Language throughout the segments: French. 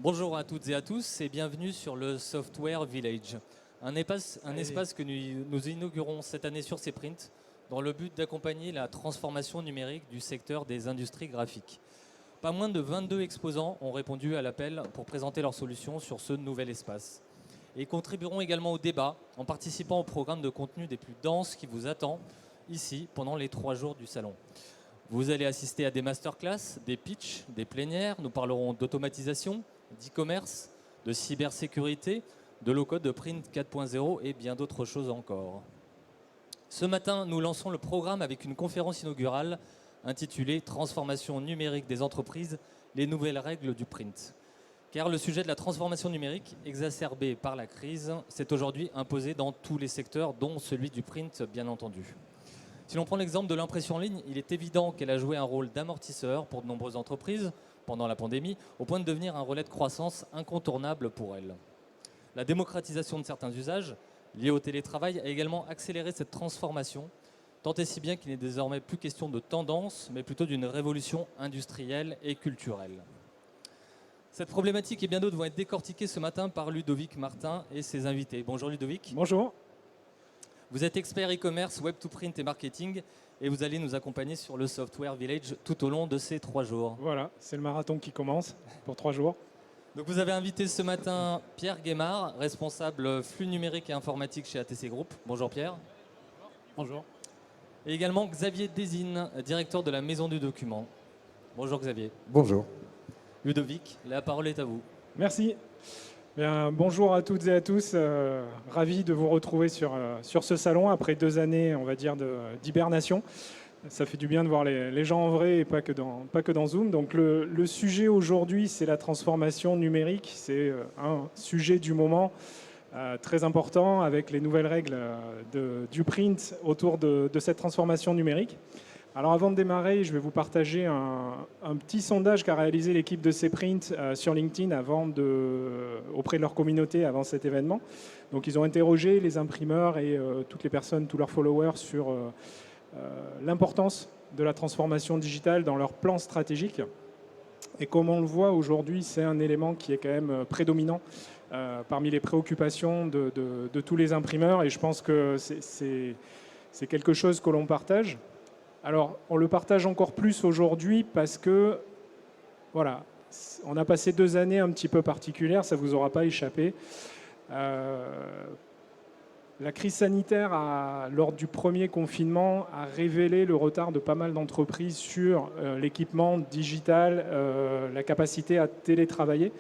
Bonjour à toutes et à tous et bienvenue sur le Software Village, un espace que nous inaugurons cette année sur Cprint dans le but d'accompagner la transformation numérique du secteur des industries graphiques. Pas moins de 22 exposants ont répondu à l'appel pour présenter leurs solutions sur ce nouvel espace et contribueront également au débat en participant au programme de contenu des plus denses qui vous attend ici pendant les 3 jours du salon. Vous allez assister à des masterclass, des pitchs, des plénières. Nous parlerons d'automatisation, d'e-commerce, de cybersécurité, de low-code, de print 4.0 et bien d'autres choses encore. Ce matin, nous lançons le programme avec une conférence inaugurale intitulée « Transformation numérique des entreprises, les nouvelles règles du print ». Car le sujet de la transformation numérique, exacerbé par la crise, s'est aujourd'hui imposé dans tous les secteurs, dont celui du print, bien entendu. Si l'on prend l'exemple de l'impression en ligne, il est évident qu'elle a joué un rôle d'amortisseur pour de nombreuses entreprises pendant la pandémie, au point de devenir un relais de croissance incontournable pour elles. La démocratisation de certains usages, liés au télétravail, a également accéléré cette transformation, tant et si bien qu'il n'est désormais plus question de tendance, mais plutôt d'une révolution industrielle et culturelle. Cette problématique et bien d'autres vont être décortiquées ce matin par Ludovic Martin et ses invités. Bonjour Ludovic. Bonjour. Vous êtes expert e-commerce, web-to-print et marketing et vous allez nous accompagner sur le Software Village tout au long de ces 3 jours. Voilà, c'est le marathon qui commence pour 3 jours. Donc vous avez invité ce matin Pierre Guémard, responsable flux numérique et informatique chez ATC Group. Bonjour Pierre. Bonjour. Et également Xavier Desine, directeur de la Maison du Document. Bonjour Xavier. Bonjour. Ludovic, la parole est à vous. Merci. Bien, bonjour à toutes et à tous. Ravi de vous retrouver sur ce salon après 2 années, on va dire, d'hibernation. Ça fait du bien de voir les gens en vrai et pas que dans Zoom. Donc le sujet aujourd'hui, c'est la transformation numérique. C'est un sujet du moment très important avec les nouvelles règles du print autour de cette transformation numérique. Alors avant de démarrer, je vais vous partager un petit sondage qu'a réalisé l'équipe de Cprint sur LinkedIn auprès de leur communauté avant cet événement. Donc ils ont interrogé les imprimeurs et toutes les personnes, tous leurs followers sur l'importance de la transformation digitale dans leur plan stratégique. Et comme on le voit aujourd'hui, c'est un élément qui est quand même prédominant parmi les préoccupations de tous les imprimeurs. Et je pense que c'est quelque chose que l'on partage. Alors, on le partage encore plus aujourd'hui parce que, voilà, on a passé 2 années un petit peu particulières, ça ne vous aura pas échappé. La crise sanitaire, lors du premier confinement, a révélé le retard de pas mal d'entreprises sur l'équipement digital, la capacité à télétravailler.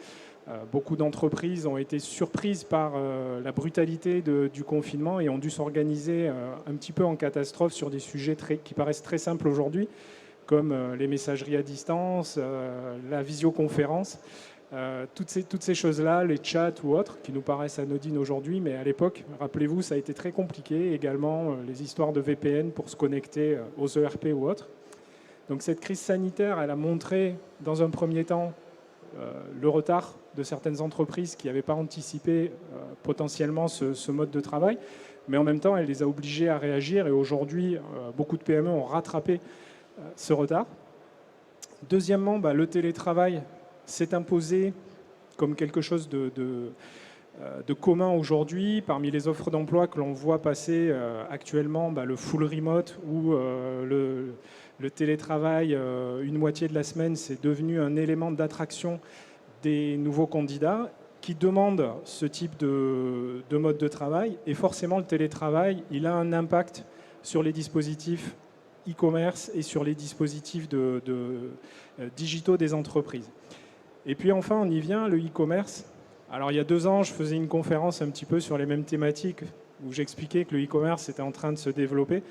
Beaucoup d'entreprises ont été surprises par la brutalité du confinement et ont dû s'organiser un petit peu en catastrophe sur des sujets qui paraissent très simples aujourd'hui, comme les messageries à distance, la visioconférence, toutes ces choses-là, les chats ou autres, qui nous paraissent anodines aujourd'hui, mais à l'époque, rappelez-vous, ça a été très compliqué. Également, les histoires de VPN pour se connecter aux ERP ou autres. Donc cette crise sanitaire, elle a montré, dans un premier temps, le retard de certaines entreprises qui n'avaient pas anticipé potentiellement ce mode de travail, mais en même temps, elle les a obligées à réagir et aujourd'hui, beaucoup de PME ont rattrapé ce retard. Deuxièmement, le télétravail s'est imposé comme quelque chose de commun aujourd'hui. Parmi les offres d'emploi que l'on voit passer actuellement, le full remote ou le télétravail, une moitié de la semaine, c'est devenu un élément d'attraction des nouveaux candidats qui demandent ce type de mode de travail. Et forcément, le télétravail, il a un impact sur les dispositifs e-commerce et sur les dispositifs digitaux des entreprises. Et puis enfin, on y vient, le e-commerce. Alors il y a 2 ans, je faisais une conférence un petit peu sur les mêmes thématiques où j'expliquais que le e-commerce était en train de se développer.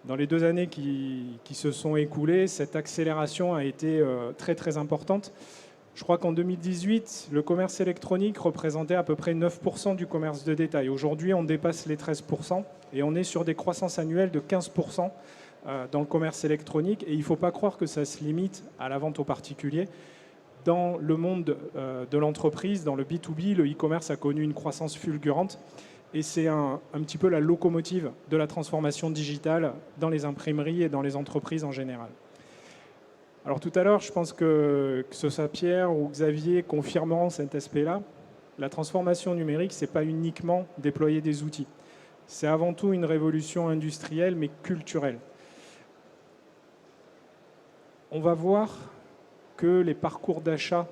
Dans les 2 années qui se sont écoulées, cette accélération a été très très importante. Je crois qu'en 2018, le commerce électronique représentait à peu près 9% du commerce de détail. Aujourd'hui, on dépasse les 13% et on est sur des croissances annuelles de 15% dans le commerce électronique. Et il ne faut pas croire que ça se limite à la vente aux particuliers. Dans le monde de l'entreprise, dans le B2B, le e-commerce a connu une croissance fulgurante. Et c'est un petit peu la locomotive de la transformation digitale dans les imprimeries et dans les entreprises en général. Alors tout à l'heure, je pense que ce soit Pierre ou Xavier confirmeront cet aspect-là. La transformation numérique, ce n'est pas uniquement déployer des outils. C'est avant tout une révolution industrielle, mais culturelle. On va voir que les parcours d'achat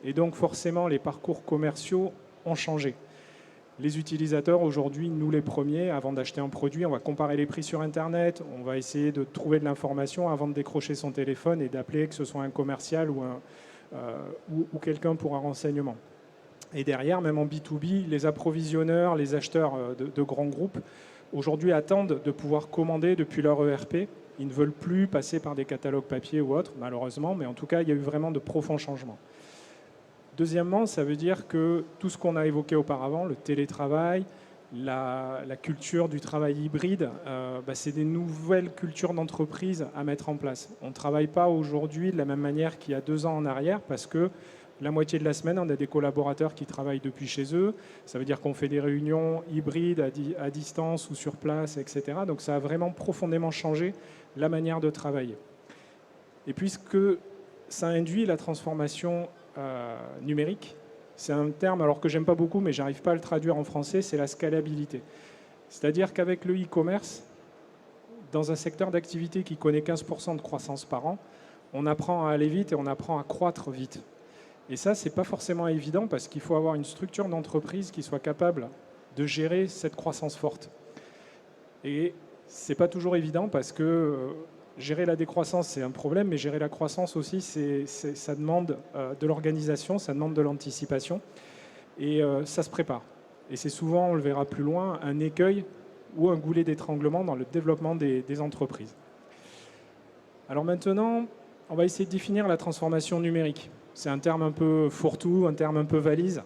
et donc forcément les parcours commerciaux ont changé. Les utilisateurs, aujourd'hui, nous les premiers, avant d'acheter un produit, on va comparer les prix sur Internet, on va essayer de trouver de l'information avant de décrocher son téléphone et d'appeler, que ce soit un commercial ou quelqu'un pour un renseignement. Et derrière, même en B2B, les approvisionneurs, les acheteurs de grands groupes, aujourd'hui attendent de pouvoir commander depuis leur ERP. Ils ne veulent plus passer par des catalogues papier ou autres, malheureusement, mais en tout cas, il y a eu vraiment de profonds changements. Deuxièmement, ça veut dire que tout ce qu'on a évoqué auparavant, le télétravail, la culture du travail hybride, c'est des nouvelles cultures d'entreprise à mettre en place. On ne travaille pas aujourd'hui de la même manière qu'il y a 2 ans en arrière parce que la moitié de la semaine, on a des collaborateurs qui travaillent depuis chez eux. Ça veut dire qu'on fait des réunions hybrides à distance ou sur place, etc. Donc ça a vraiment profondément changé la manière de travailler. Et puisque ça induit la transformation numérique, c'est un terme alors que j'aime pas beaucoup, mais j'arrive pas à le traduire en français, c'est la scalabilité. C'est-à-dire qu'avec le e-commerce, dans un secteur d'activité qui connaît 15% de croissance par an, on apprend à aller vite et on apprend à croître vite. Et ça, c'est pas forcément évident parce qu'il faut avoir une structure d'entreprise qui soit capable de gérer cette croissance forte. Et c'est pas toujours évident parce que gérer la décroissance, c'est un problème, mais gérer la croissance aussi, ça demande de l'organisation, ça demande de l'anticipation, et ça se prépare. Et c'est souvent, on le verra plus loin, un écueil ou un goulet d'étranglement dans le développement des entreprises. Alors maintenant, on va essayer de définir la transformation numérique. C'est un terme un peu fourre-tout, un terme un peu valise,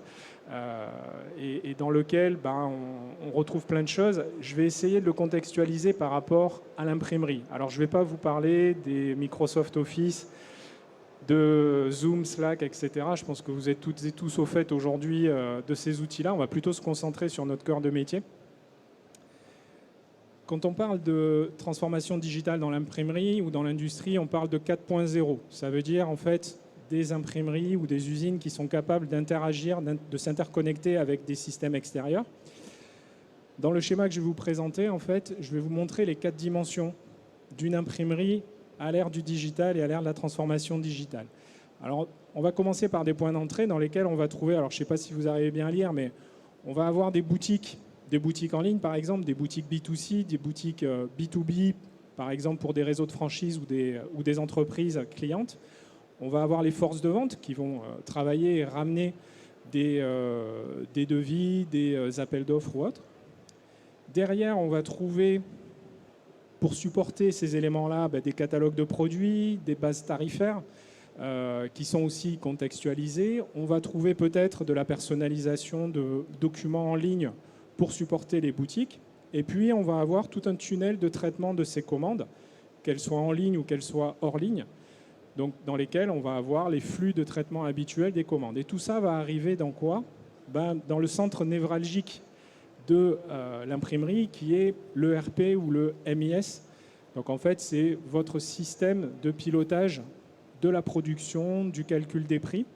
et dans lequel on retrouve plein de choses. Je vais essayer de le contextualiser par rapport à l'imprimerie. Alors je ne vais pas vous parler des Microsoft Office, de Zoom, Slack, etc. Je pense que vous êtes toutes et tous au fait aujourd'hui de ces outils-là. On va plutôt se concentrer sur notre cœur de métier. Quand on parle de transformation digitale dans l'imprimerie ou dans l'industrie, on parle de 4.0. Ça veut dire en fait des imprimeries ou des usines qui sont capables d'interagir, de s'interconnecter avec des systèmes extérieurs. Dans le schéma que je vais vous présenter, en fait, je vais vous montrer les 4 dimensions d'une imprimerie à l'ère du digital et à l'ère de la transformation digitale. Alors, on va commencer par des points d'entrée dans lesquels on va trouver, alors je ne sais pas si vous arrivez bien à lire, mais on va avoir des boutiques en ligne, par exemple, des boutiques B2C, des boutiques B2B, par exemple pour des réseaux de franchise ou des entreprises clientes. On va avoir les forces de vente qui vont travailler et ramener des devis, des appels d'offres ou autres. Derrière, on va trouver, pour supporter ces éléments-là, des catalogues de produits, des bases tarifaires qui sont aussi contextualisées. On va trouver peut-être de la personnalisation de documents en ligne pour supporter les boutiques. Et puis, on va avoir tout un tunnel de traitement de ces commandes, qu'elles soient en ligne ou qu'elles soient hors ligne, donc dans lesquels on va avoir les flux de traitement habituels des commandes. Et tout ça va arriver dans quoi ? Dans le centre névralgique de l'imprimerie, qui est l'ERP ou le MIS. Donc en fait, c'est votre système de pilotage de la production, du calcul des prix.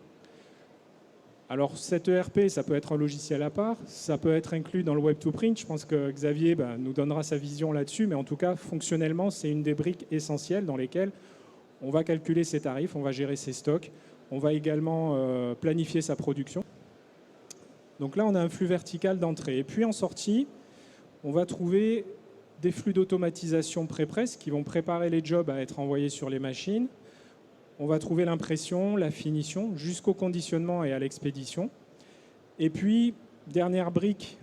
Alors cet ERP, ça peut être un logiciel à part, ça peut être inclus dans le Web2Print. Je pense que Xavier nous donnera sa vision là-dessus, mais en tout cas, fonctionnellement, c'est une des briques essentielles dans lesquelles on va calculer ses tarifs, on va gérer ses stocks, on va également planifier sa production. Donc là, on a un flux vertical d'entrée. Et puis en sortie, on va trouver des flux d'automatisation pré-presse qui vont préparer les jobs à être envoyés sur les machines. On va trouver l'impression, la finition, jusqu'au conditionnement et à l'expédition. Et puis, dernière brique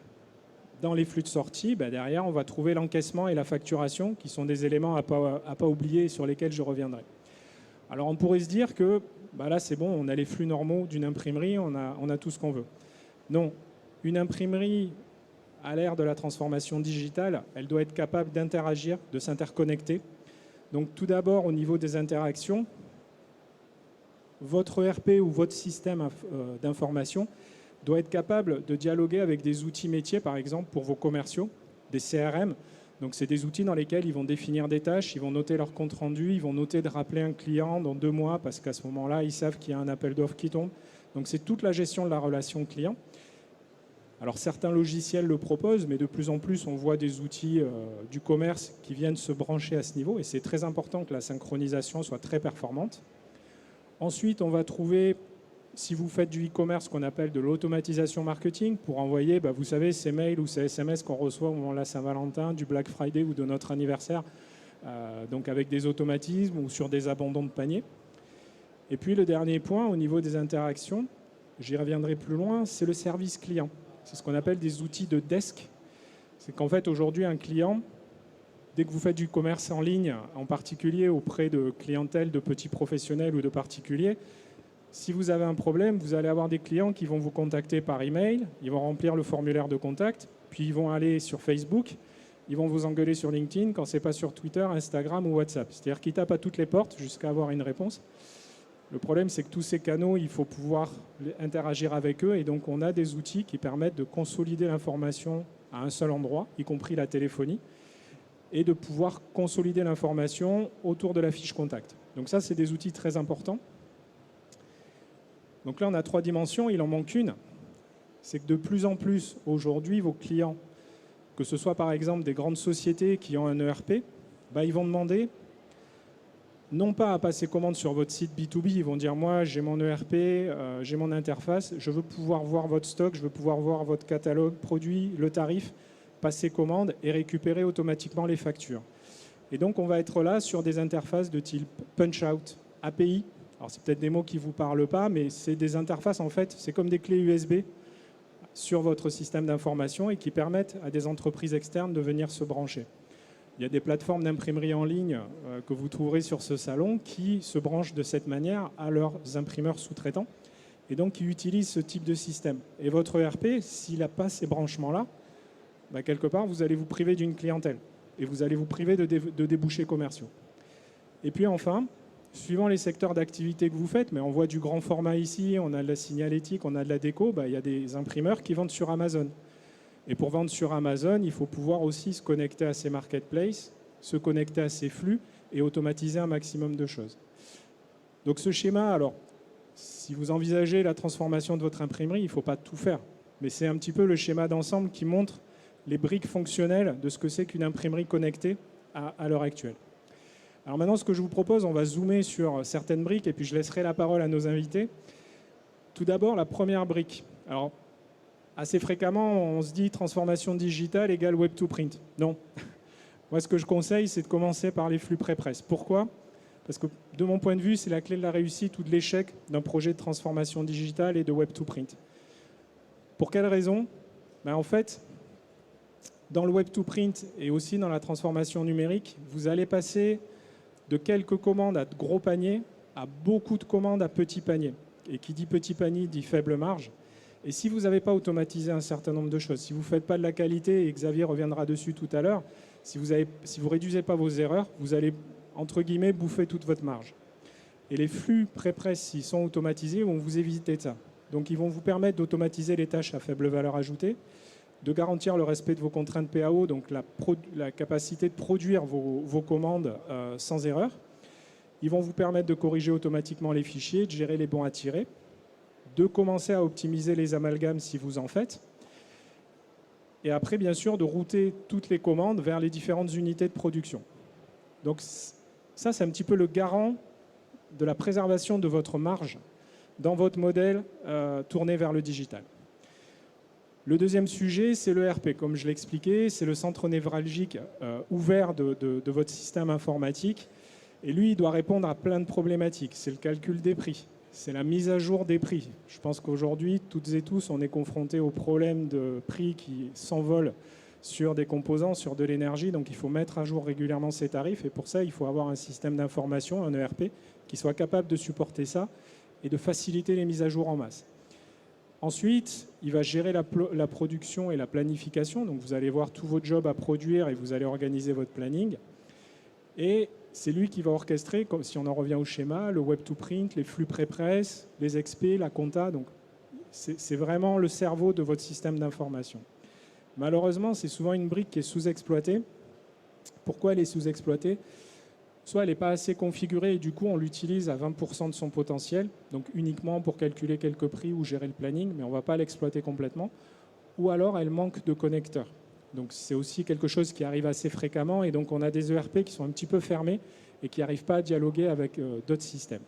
dans les flux de sortie, derrière, on va trouver l'encaissement et la facturation, qui sont des éléments à pas oublier et sur lesquels je reviendrai. Alors on pourrait se dire que là c'est bon, on a les flux normaux d'une imprimerie, on a tout ce qu'on veut. Non, une imprimerie à l'ère de la transformation digitale, elle doit être capable d'interagir, de s'interconnecter. Donc tout d'abord au niveau des interactions, votre ERP ou votre système d'information doit être capable de dialoguer avec des outils métiers, par exemple pour vos commerciaux, des CRM, Donc c'est des outils dans lesquels ils vont définir des tâches, ils vont noter leur compte rendu, ils vont noter de rappeler un client dans 2 mois parce qu'à ce moment-là, ils savent qu'il y a un appel d'offres qui tombe. Donc c'est toute la gestion de la relation client. Alors certains logiciels le proposent, mais de plus en plus, on voit des outils du commerce qui viennent se brancher à ce niveau. Et c'est très important que la synchronisation soit très performante. Ensuite, on va trouver, si vous faites du e-commerce, ce qu'on appelle de l'automatisation marketing, pour envoyer, vous savez, ces mails ou ces SMS qu'on reçoit au moment de la Saint-Valentin, du Black Friday ou de notre anniversaire, donc avec des automatismes ou sur des abandons de panier. Et puis le dernier point, au niveau des interactions, j'y reviendrai plus loin, c'est le service client. C'est ce qu'on appelle des outils de desk. C'est qu'en fait, aujourd'hui, un client, dès que vous faites du commerce en ligne, en particulier auprès de clientèle de petits professionnels ou de particuliers, si vous avez un problème, vous allez avoir des clients qui vont vous contacter par email, ils vont remplir le formulaire de contact, puis ils vont aller sur Facebook, ils vont vous engueuler sur LinkedIn quand ce n'est pas sur Twitter, Instagram ou WhatsApp. C'est-à-dire qu'ils tapent à toutes les portes jusqu'à avoir une réponse. Le problème, c'est que tous ces canaux, il faut pouvoir interagir avec eux. Et donc, on a des outils qui permettent de consolider l'information à un seul endroit, y compris la téléphonie, et de pouvoir consolider l'information autour de la fiche contact. Donc ça, c'est des outils très importants. Donc là, on a 3 dimensions, il en manque une. C'est que de plus en plus, aujourd'hui, vos clients, que ce soit par exemple des grandes sociétés qui ont un ERP, ils vont demander non pas à passer commande sur votre site B2B, ils vont dire moi j'ai mon ERP, j'ai mon interface, je veux pouvoir voir votre stock, je veux pouvoir voir votre catalogue produit, le tarif, passer commande et récupérer automatiquement les factures. Et donc on va être là sur des interfaces de type Punch-Out, API. Alors c'est peut-être des mots qui ne vous parlent pas, mais c'est des interfaces en fait, c'est comme des clés USB sur votre système d'information et qui permettent à des entreprises externes de venir se brancher. Il y a des plateformes d'imprimerie en ligne que vous trouverez sur ce salon qui se branchent de cette manière à leurs imprimeurs sous-traitants et donc qui utilisent ce type de système. Et votre ERP, s'il n'a pas ces branchements-là, quelque part, vous allez vous priver d'une clientèle et vous allez vous priver de débouchés commerciaux. Et puis enfin, suivant les secteurs d'activité que vous faites, mais on voit du grand format ici, on a de la signalétique, on a de la déco, il y a des imprimeurs qui vendent sur Amazon. Et pour vendre sur Amazon, il faut pouvoir aussi se connecter à ces marketplaces, se connecter à ces flux et automatiser un maximum de choses. Donc ce schéma, alors, si vous envisagez la transformation de votre imprimerie, il ne faut pas tout faire. Mais c'est un petit peu le schéma d'ensemble qui montre les briques fonctionnelles de ce que c'est qu'une imprimerie connectée à l'heure actuelle. Alors maintenant, ce que je vous propose, on va zoomer sur certaines briques et puis je laisserai la parole à nos invités. Tout d'abord, la première brique. Alors, assez fréquemment, on se dit transformation digitale égale web to print. Non. Moi, ce que je conseille, c'est de commencer par les flux pré-presse. Pourquoi ? Parce que de mon point de vue, c'est la clé de la réussite ou de l'échec d'un projet de transformation digitale et de web to print. Pour quelle raison ? En fait, dans le web to print et aussi dans la transformation numérique, vous allez passer de quelques commandes à de gros paniers à beaucoup de commandes à petits paniers. Et qui dit petit panier dit faible marge. Et si vous n'avez pas automatisé un certain nombre de choses, si vous ne faites pas de la qualité, et Xavier reviendra dessus tout à l'heure, si vous ne réduisez pas vos erreurs, vous allez, entre guillemets, bouffer toute votre marge. Et les flux pré-presse, s'ils sont automatisés, vont vous éviter ça. Donc ils vont vous permettre d'automatiser les tâches à faible valeur ajoutée, de garantir le respect de vos contraintes PAO, donc la capacité de produire vos commandes sans erreur. Ils vont vous permettre de corriger automatiquement les fichiers, de gérer les bons à tirer, de commencer à optimiser les amalgames si vous en faites. Et après, bien sûr, de router toutes les commandes vers les différentes unités de production. Donc ça, c'est un petit peu le garant de la préservation de votre marge dans votre modèle tourné vers le digital. Le deuxième sujet, c'est le RP. Comme je l'ai expliqué, c'est le centre névralgique ouvert de votre système informatique. Et lui, il doit répondre à plein de problématiques. C'est le calcul des prix. C'est la mise à jour des prix. Je pense qu'aujourd'hui, toutes et tous, on est confrontés au problème de prix qui s'envolent sur des composants, sur de l'énergie. Donc il faut mettre à jour régulièrement ces tarifs. Et pour ça, il faut avoir un système d'information, un ERP, qui soit capable de supporter ça et de faciliter les mises à jour en masse. Ensuite, il va gérer la production et la planification. Donc vous allez voir tous vos jobs à produire et vous allez organiser votre planning. Et c'est lui qui va orchestrer, comme si on en revient au schéma, le web to print, les flux pré-presse, les XP, la compta. Donc c'est vraiment le cerveau de votre système d'information. Malheureusement, c'est souvent une brique qui est sous-exploitée Pourquoi elle est sous-exploitée? Soit elle n'est pas assez configurée et du coup on l'utilise à 20% de son potentiel, donc uniquement pour calculer quelques prix ou gérer le planning, mais on ne va pas l'exploiter complètement. Ou alors elle manque de connecteurs. Donc c'est aussi quelque chose qui arrive assez fréquemment et donc on a des ERP qui sont un petit peu fermés et qui n'arrivent pas à dialoguer avec d'autres systèmes.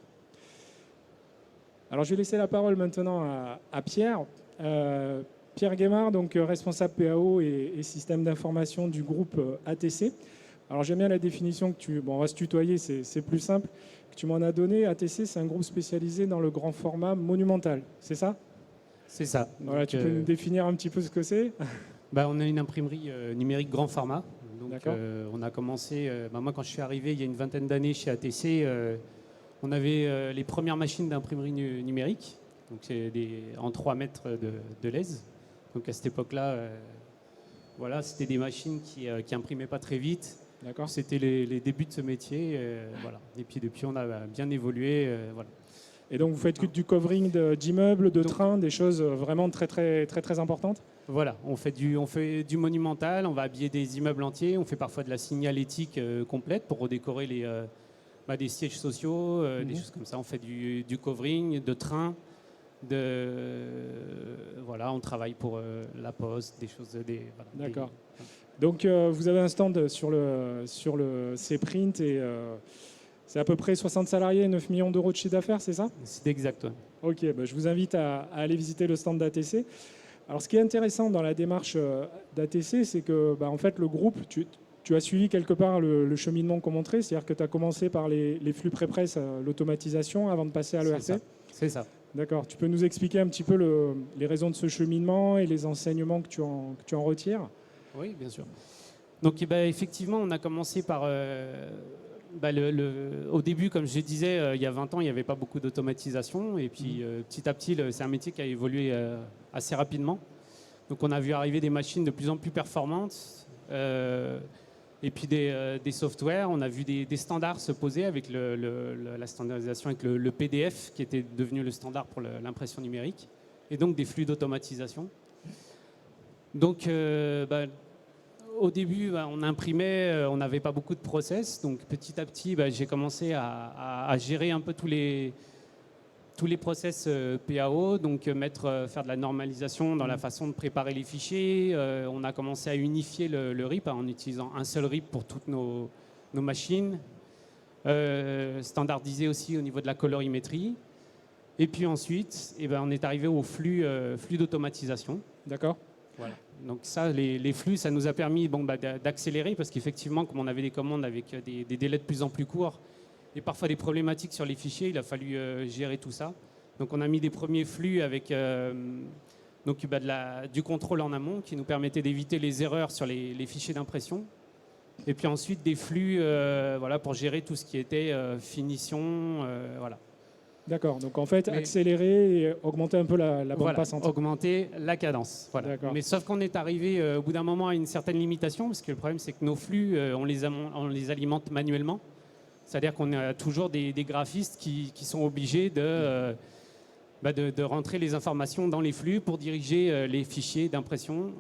Alors je vais laisser la parole maintenant à Pierre. Pierre Guémard, donc responsable PAO et système d'information du groupe ATC. Alors j'aime bien la définition que on va se tutoyer, c'est plus simple, que tu m'en as donné. ATC, c'est un groupe spécialisé dans le grand format monumental, c'est ça? C'est ça. Voilà, donc, tu peux nous définir un petit peu ce que c'est? On a une imprimerie numérique grand format. Donc, on a commencé, moi quand je suis arrivé il y a une vingtaine d'années chez ATC, on avait les premières machines d'imprimerie numérique, donc c'est en 3 mètres de lèse. Donc à cette époque-là, voilà, c'était des machines qui imprimaient pas très vite. C'était les débuts de ce métier. Voilà. Et puis depuis, on a bien évolué. Voilà. Et donc vous faites que du covering d'immeubles, de trains, des choses vraiment très très très très importantes? Voilà, on fait du monumental, on va habiller des immeubles entiers, on fait parfois de la signalétique complète pour redécorer des sièges sociaux, des choses comme ça. On fait du covering, de trains, voilà, on travaille pour la poste, des choses. Voilà, d'accord. Donc vous avez un stand sur le C-Print et c'est à peu près 60 salariés, 9 millions d'euros de chiffre d'affaires, c'est ça? C'est exact. Ouais. Ok, je vous invite à aller visiter le stand d'ATC. Alors ce qui est intéressant dans la démarche d'ATC, c'est que en fait, le groupe, tu as suivi quelque part le cheminement qu'on montrait, c'est-à-dire que tu as commencé par les flux pré-presse, l'automatisation, avant de passer à l'ERP. C'est ça. D'accord. Tu peux nous expliquer un petit peu les raisons de ce cheminement et les enseignements que tu en retires? Oui, bien sûr. Donc effectivement, on a commencé par... au début, comme je disais, il y a 20 ans, il n'y avait pas beaucoup d'automatisation. Et puis petit à petit, c'est un métier qui a évolué assez rapidement. Donc on a vu arriver des machines de plus en plus performantes. Et puis des softwares. On a vu des standards se poser avec la standardisation, avec le PDF, qui était devenu le standard pour l'impression numérique. Et donc des flux d'automatisation. Donc... au début, on imprimait, on n'avait pas beaucoup de process. Donc petit à petit, j'ai commencé à gérer un peu tous les process PAO, donc faire de la normalisation dans la façon de préparer les fichiers. On a commencé à unifier le RIP en utilisant un seul RIP pour toutes nos machines. Standardiser aussi au niveau de la colorimétrie. Et puis ensuite, on est arrivé au flux d'automatisation. D'accord. Voilà. Donc ça, les flux, ça nous a permis d'accélérer parce qu'effectivement, comme on avait des commandes avec des délais de plus en plus courts et parfois des problématiques sur les fichiers, il a fallu gérer tout ça. Donc on a mis des premiers flux avec du contrôle en amont qui nous permettait d'éviter les erreurs sur les fichiers d'impression. Et puis ensuite des flux pour gérer tout ce qui était finition. Voilà. D'accord, donc en fait, accélérer et augmenter un peu la bande passante. Augmenter la cadence. Voilà. Mais sauf qu'on est arrivé au bout d'un moment à une certaine limitation, parce que le problème c'est que nos flux, on les alimente manuellement. C'est-à-dire qu'on a toujours des graphistes qui sont obligés de rentrer les informations dans les flux pour diriger les fichiers d'impression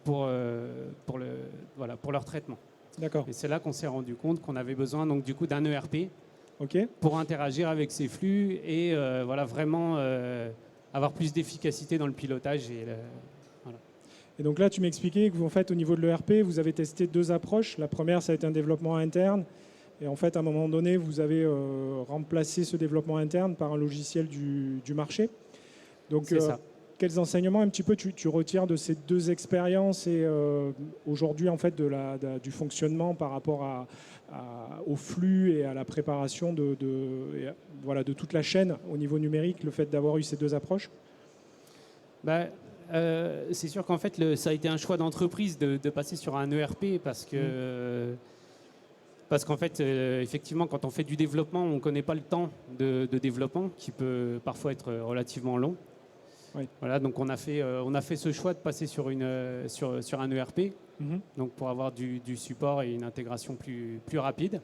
pour leur traitement. D'accord. Et c'est là qu'on s'est rendu compte qu'on avait besoin donc, du coup, d'un ERP. Okay. Pour interagir avec ces flux et vraiment avoir plus d'efficacité dans le pilotage. Et donc là, tu m'expliquais que vous, en fait, au niveau de l'ERP, vous avez testé 2 approches. La première, ça a été un développement interne. Et en fait, à un moment donné, vous avez remplacé ce développement interne par un logiciel du marché. Donc, c'est ça. Quels enseignements un petit peu tu retires de ces 2 expériences et aujourd'hui, en fait, du fonctionnement par rapport au flux et à la préparation de toute la chaîne au niveau numérique, le fait d'avoir eu ces 2 approches? C'est sûr qu'en fait, ça a été un choix d'entreprise de passer sur un ERP parce qu'en fait, effectivement, quand on fait du développement, on ne connaît pas le temps de développement qui peut parfois être relativement long. Oui. Voilà, donc on a fait ce choix de passer sur un ERP, donc pour avoir du support et une intégration plus rapide.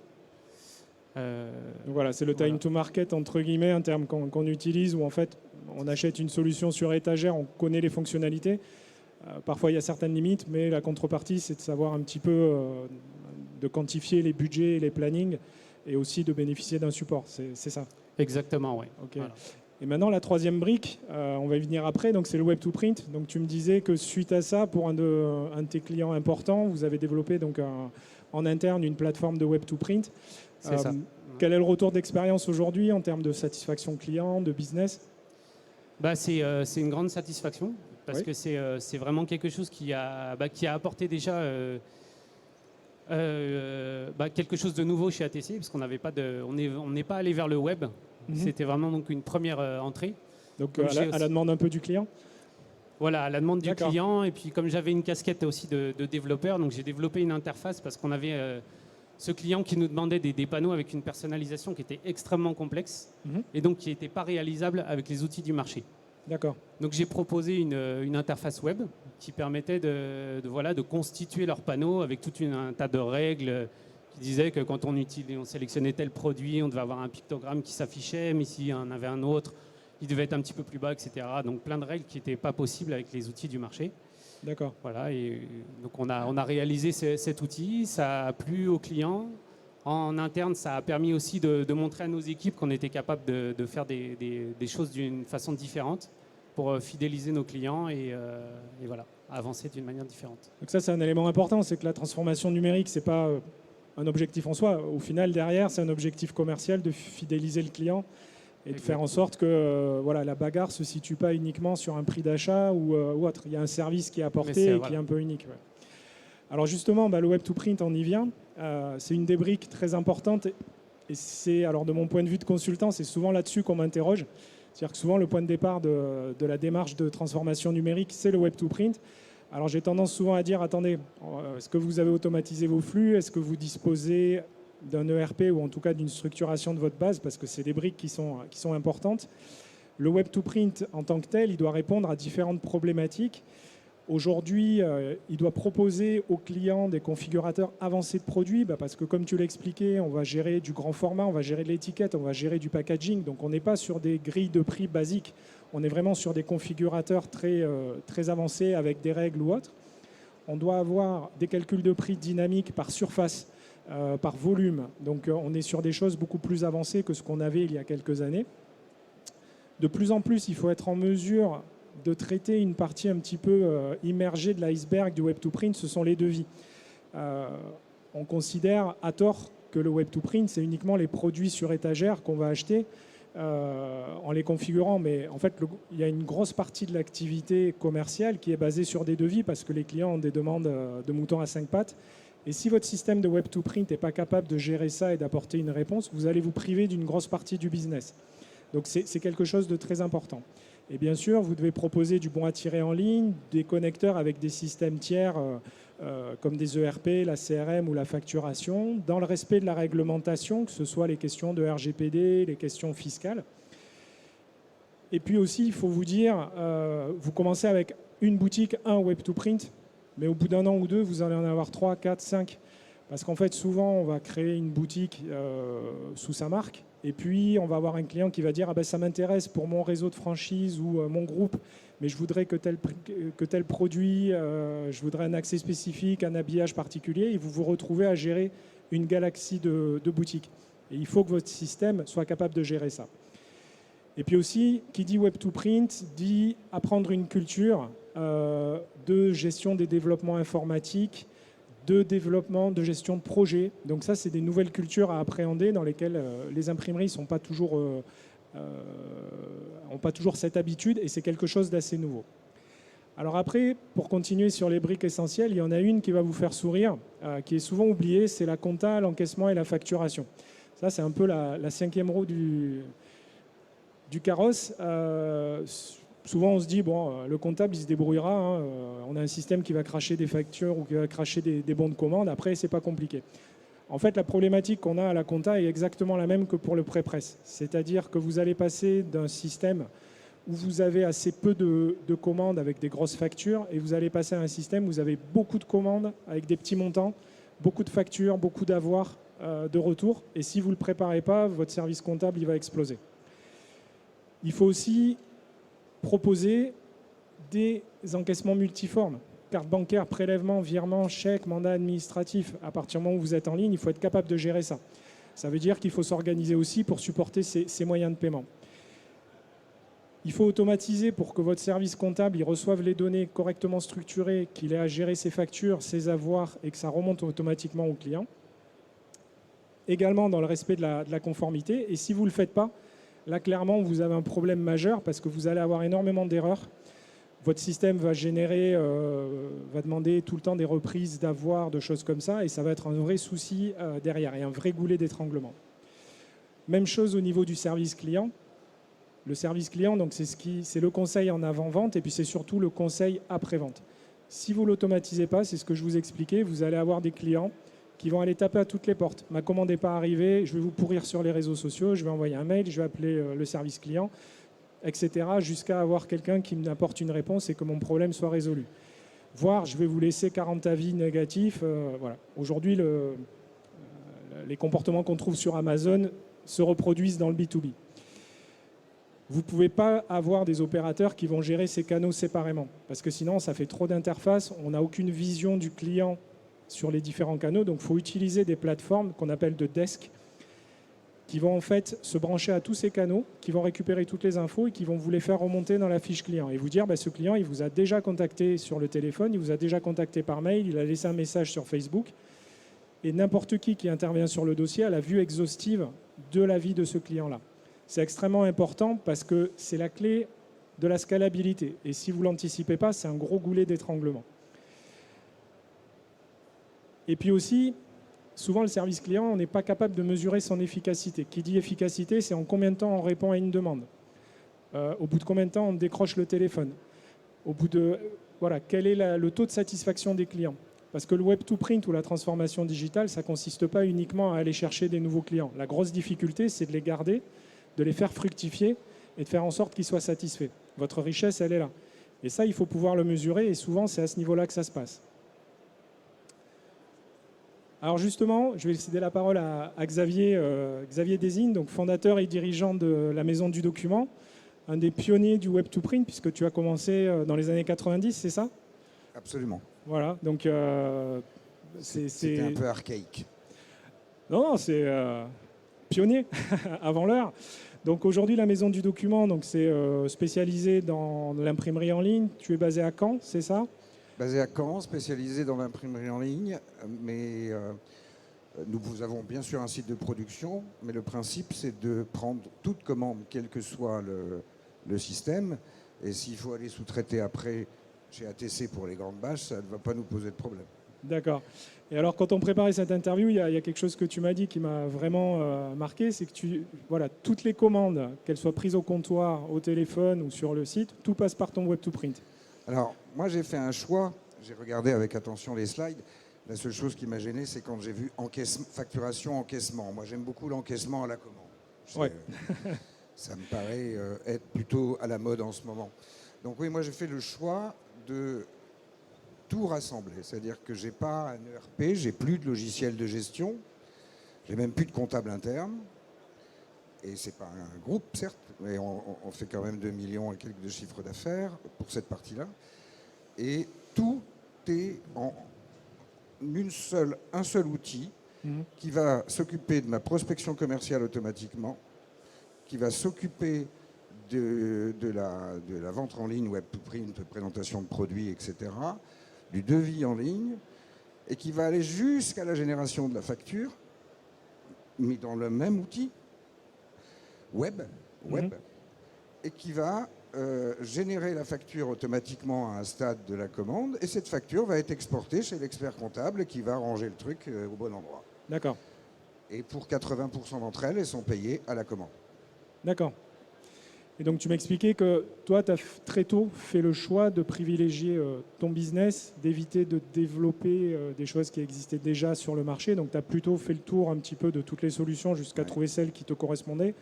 Voilà, c'est le time to market entre guillemets, un terme qu'on utilise où en fait on achète une solution sur étagère, on connaît les fonctionnalités. Parfois il y a certaines limites, mais la contrepartie c'est de savoir un petit peu de quantifier les budgets et les plannings et aussi de bénéficier d'un support. C'est ça? Exactement, oui. Ok. Voilà. Et maintenant, la troisième brique, on va y venir après, donc c'est le Web2Print. Donc tu me disais que suite à ça, pour un de tes clients importants, vous avez développé donc en interne une plateforme de Web2Print. C'est ça. Quel est le retour d'expérience aujourd'hui en termes de satisfaction client, de business? C'est une grande satisfaction parce Oui. que c'est vraiment quelque chose qui a apporté déjà quelque chose de nouveau chez ATC, parce qu'on n'avait pas on n'est pas allé vers le web. C'était vraiment donc une première entrée. Donc Donc, à la demande un peu du client? Voilà, à la demande du D'accord. client. Et puis comme j'avais une casquette aussi de développeur, donc j'ai développé une interface parce qu'on avait ce client qui nous demandait des panneaux avec une personnalisation qui était extrêmement complexe et donc qui n'était pas réalisable avec les outils du marché. D'accord. Donc j'ai proposé une interface web qui permettait de constituer leurs panneaux avec tout un tas de règles qui disaient que quand on sélectionnait tel produit, on devait avoir un pictogramme qui s'affichait, mais s'il y en avait un autre, il devait être un petit peu plus bas, etc. Donc plein de règles qui n'étaient pas possibles avec les outils du marché. D'accord. Voilà, et donc on a réalisé cet outil, ça a plu aux clients. En interne, ça a permis aussi de montrer à nos équipes qu'on était capable de faire des choses d'une façon différente pour fidéliser nos clients et voilà, avancer d'une manière différente. Donc ça, c'est un élément important, c'est que la transformation numérique, c'est pas un objectif en soi. Au final, derrière, c'est un objectif commercial de fidéliser le client et de faire en sorte que voilà, la bagarre ne se situe pas uniquement sur un prix d'achat ou autre. Il y a un service qui est apporté et qui est un peu unique. Ouais. Alors justement, le Web2Print, on y vient. C'est une des briques très importantes. Et c'est, alors de mon point de vue de consultant, c'est souvent là-dessus qu'on m'interroge. C'est-à-dire que souvent, le point de départ de la démarche de transformation numérique, c'est le Web2Print. Alors j'ai tendance souvent à dire, attendez, est-ce que vous avez automatisé vos flux? Est-ce que vous disposez d'un ERP ou en tout cas d'une structuration de votre base? Parce que c'est des briques qui sont importantes. Le Web2Print en tant que tel, il doit répondre à différentes problématiques. Aujourd'hui, il doit proposer aux clients des configurateurs avancés de produits, parce que comme tu l'as expliqué, on va gérer du grand format, on va gérer de l'étiquette, on va gérer du packaging. Donc on n'est pas sur des grilles de prix basiques, on est vraiment sur des configurateurs très avancés avec des règles ou autres. On doit avoir des calculs de prix dynamiques par surface, par volume. Donc on est sur des choses beaucoup plus avancées que ce qu'on avait il y a quelques années. De plus en plus, il faut être en mesure de traiter une partie un petit peu immergée de l'iceberg du Web2Print, ce sont les devis. On considère à tort que le Web2Print, c'est uniquement les produits sur étagère qu'on va acheter en les configurant. Mais en fait, il y a une grosse partie de l'activité commerciale qui est basée sur des devis parce que les clients ont des demandes de moutons à 5 pattes. Et si votre système de Web2Print n'est pas capable de gérer ça et d'apporter une réponse, vous allez vous priver d'une grosse partie du business. Donc c'est quelque chose de très important. Et bien sûr, vous devez proposer du bon à tirer en ligne, des connecteurs avec des systèmes tiers comme des ERP, la CRM ou la facturation, dans le respect de la réglementation, que ce soit les questions de RGPD, les questions fiscales. Et puis aussi, il faut vous dire, vous commencez avec une boutique, un Web2Print, mais au bout d'un an ou deux, vous allez en avoir 3, 4, 5. Parce qu'en fait, souvent, on va créer une boutique sous sa marque. Et puis, on va avoir un client qui va dire ça m'intéresse pour mon réseau de franchise ou mon groupe, mais je voudrais que tel produit, je voudrais un accès spécifique, un habillage particulier. Et vous vous retrouvez à gérer une galaxie de boutiques. Et il faut que votre système soit capable de gérer ça. Et puis aussi, qui dit Web2Print dit apprendre une culture de gestion des développements informatiques, de développement, de gestion de projet. Donc ça, c'est des nouvelles cultures à appréhender dans lesquelles les imprimeries n'ont pas toujours cette habitude et c'est quelque chose d'assez nouveau. Alors après, pour continuer sur les briques essentielles, il y en a une qui va vous faire sourire, qui est souvent oubliée, c'est la compta, l'encaissement et la facturation. Ça, c'est un peu la cinquième roue du carrosse. Souvent, on se dit, le comptable, il se débrouillera. On a un système qui va cracher des factures ou qui va cracher des bons de commande. Après, c'est pas compliqué. En fait, la problématique qu'on a à la compta est exactement la même que pour le pré-presse. C'est-à-dire que vous allez passer d'un système où vous avez assez peu de commandes avec des grosses factures et vous allez passer à un système où vous avez beaucoup de commandes avec des petits montants, beaucoup de factures, beaucoup d'avoirs de retour. Et si vous ne le préparez pas, votre service comptable, il va exploser. Il faut aussi proposer des encaissements multiformes. carte bancaire, prélèvement, virement, chèque, mandat administratif. À partir du moment où vous êtes en ligne, il faut être capable de gérer ça. Ça veut dire qu'il faut s'organiser aussi pour supporter ces moyens de paiement. Il faut automatiser pour que votre service comptable il reçoive les données correctement structurées, qu'il ait à gérer ses factures, ses avoirs et que ça remonte automatiquement au client. Également dans le respect de la conformité. Et si vous ne le faites pas, là clairement vous avez un problème majeur parce que vous allez avoir énormément d'erreurs. Votre système va générer, va demander tout le temps des reprises d'avoirs, de choses comme ça, et ça va être un vrai souci derrière et un vrai goulet d'étranglement. Même chose au niveau du service client. Le service client, donc c'est le conseil en avant-vente et puis c'est surtout le conseil après-vente. Si vous ne l'automatisez pas, c'est ce que je vous expliquais, vous allez avoir des clients qui vont aller taper à toutes les portes. Ma commande n'est pas arrivée, je vais vous pourrir sur les réseaux sociaux, je vais envoyer un mail, je vais appeler le service client, etc. jusqu'à avoir quelqu'un qui m'apporte une réponse et que mon problème soit résolu. Voire, je vais vous laisser 40 avis négatifs. Voilà. Aujourd'hui, les comportements qu'on trouve sur Amazon se reproduisent dans le B2B. Vous ne pouvez pas avoir des opérateurs qui vont gérer ces canaux séparément, parce que sinon, ça fait trop d'interfaces, on n'a aucune vision du client sur les différents canaux, donc il faut utiliser des plateformes qu'on appelle de desk, qui vont en fait se brancher à tous ces canaux, qui vont récupérer toutes les infos et qui vont vous les faire remonter dans la fiche client et vous dire ce client il vous a déjà contacté sur le téléphone, il vous a déjà contacté par mail, il a laissé un message sur Facebook et n'importe qui intervient sur le dossier a la vue exhaustive de la vie de ce client-là. C'est extrêmement important parce que c'est la clé de la scalabilité et si vous ne l'anticipez pas, c'est un gros goulet d'étranglement. Et puis aussi, souvent, le service client, on n'est pas capable de mesurer son efficacité. Qui dit efficacité, c'est en combien de temps on répond à une demande. Au bout de combien de temps on décroche le téléphone. Au bout de, voilà, quel est le taux de satisfaction des clients. Parce que le web to print ou la transformation digitale, ça ne consiste pas uniquement à aller chercher des nouveaux clients. La grosse difficulté, c'est de les garder, de les faire fructifier et de faire en sorte qu'ils soient satisfaits. Votre richesse, elle est là. Et ça, il faut pouvoir le mesurer et souvent, c'est à ce niveau-là que ça se passe. Alors justement, je vais céder la parole à Xavier, Xavier Desine, donc fondateur et dirigeant de la Maison du Document, un des pionniers du web to print, puisque tu as commencé dans les années 90, c'est ça? Absolument. Voilà, donc c'était un peu archaïque. Non, c'est pionnier, avant l'heure. Donc aujourd'hui, la Maison du Document, donc c'est spécialisé dans l'imprimerie en ligne. Tu es basé à Caen, c'est ça? Basé à Caen, spécialisé dans l'imprimerie en ligne, mais nous avons bien sûr un site de production, mais le principe c'est de prendre toute commande, quel que soit le système, et s'il faut aller sous-traiter après chez ATC pour les grandes bâches, ça ne va pas nous poser de problème. D'accord. Et alors quand on préparait cette interview, il y a quelque chose que tu m'as dit qui m'a vraiment marqué, c'est que voilà, toutes les commandes, qu'elles soient prises au comptoir, au téléphone ou sur le site, tout passe par ton web to print. Alors, moi, j'ai fait un choix. J'ai regardé avec attention les slides. La seule chose qui m'a gêné, c'est quand j'ai vu facturation, encaissement. Moi, j'aime beaucoup l'encaissement à la commande. Ouais. Ça me paraît être plutôt à la mode en ce moment. Donc oui, moi, j'ai fait le choix de tout rassembler. C'est-à-dire que je n'ai pas un ERP, j'ai plus de logiciel de gestion, j'ai même plus de comptable interne. Et ce n'est pas un groupe, certes, mais on fait quand même 2 millions et quelques de chiffre d'affaires pour cette partie-là. Et tout est en un seul outil qui va s'occuper de ma prospection commerciale automatiquement, qui va s'occuper de la vente en ligne, web to print, présentation de produits, etc., du devis en ligne, et qui va aller jusqu'à la génération de la facture, mais dans le même outil. Web, et qui va générer la facture automatiquement à un stade de la commande, et cette facture va être exportée chez l'expert comptable qui va ranger le truc au bon endroit. D'accord. Et pour 80% d'entre elles, elles sont payées à la commande. D'accord. Et donc tu m'expliquais que toi, tu as très tôt fait le choix de privilégier ton business, d'éviter de développer des choses qui existaient déjà sur le marché. Donc tu as plutôt fait le tour un petit peu de toutes les solutions jusqu'à trouver celle qui te correspondait,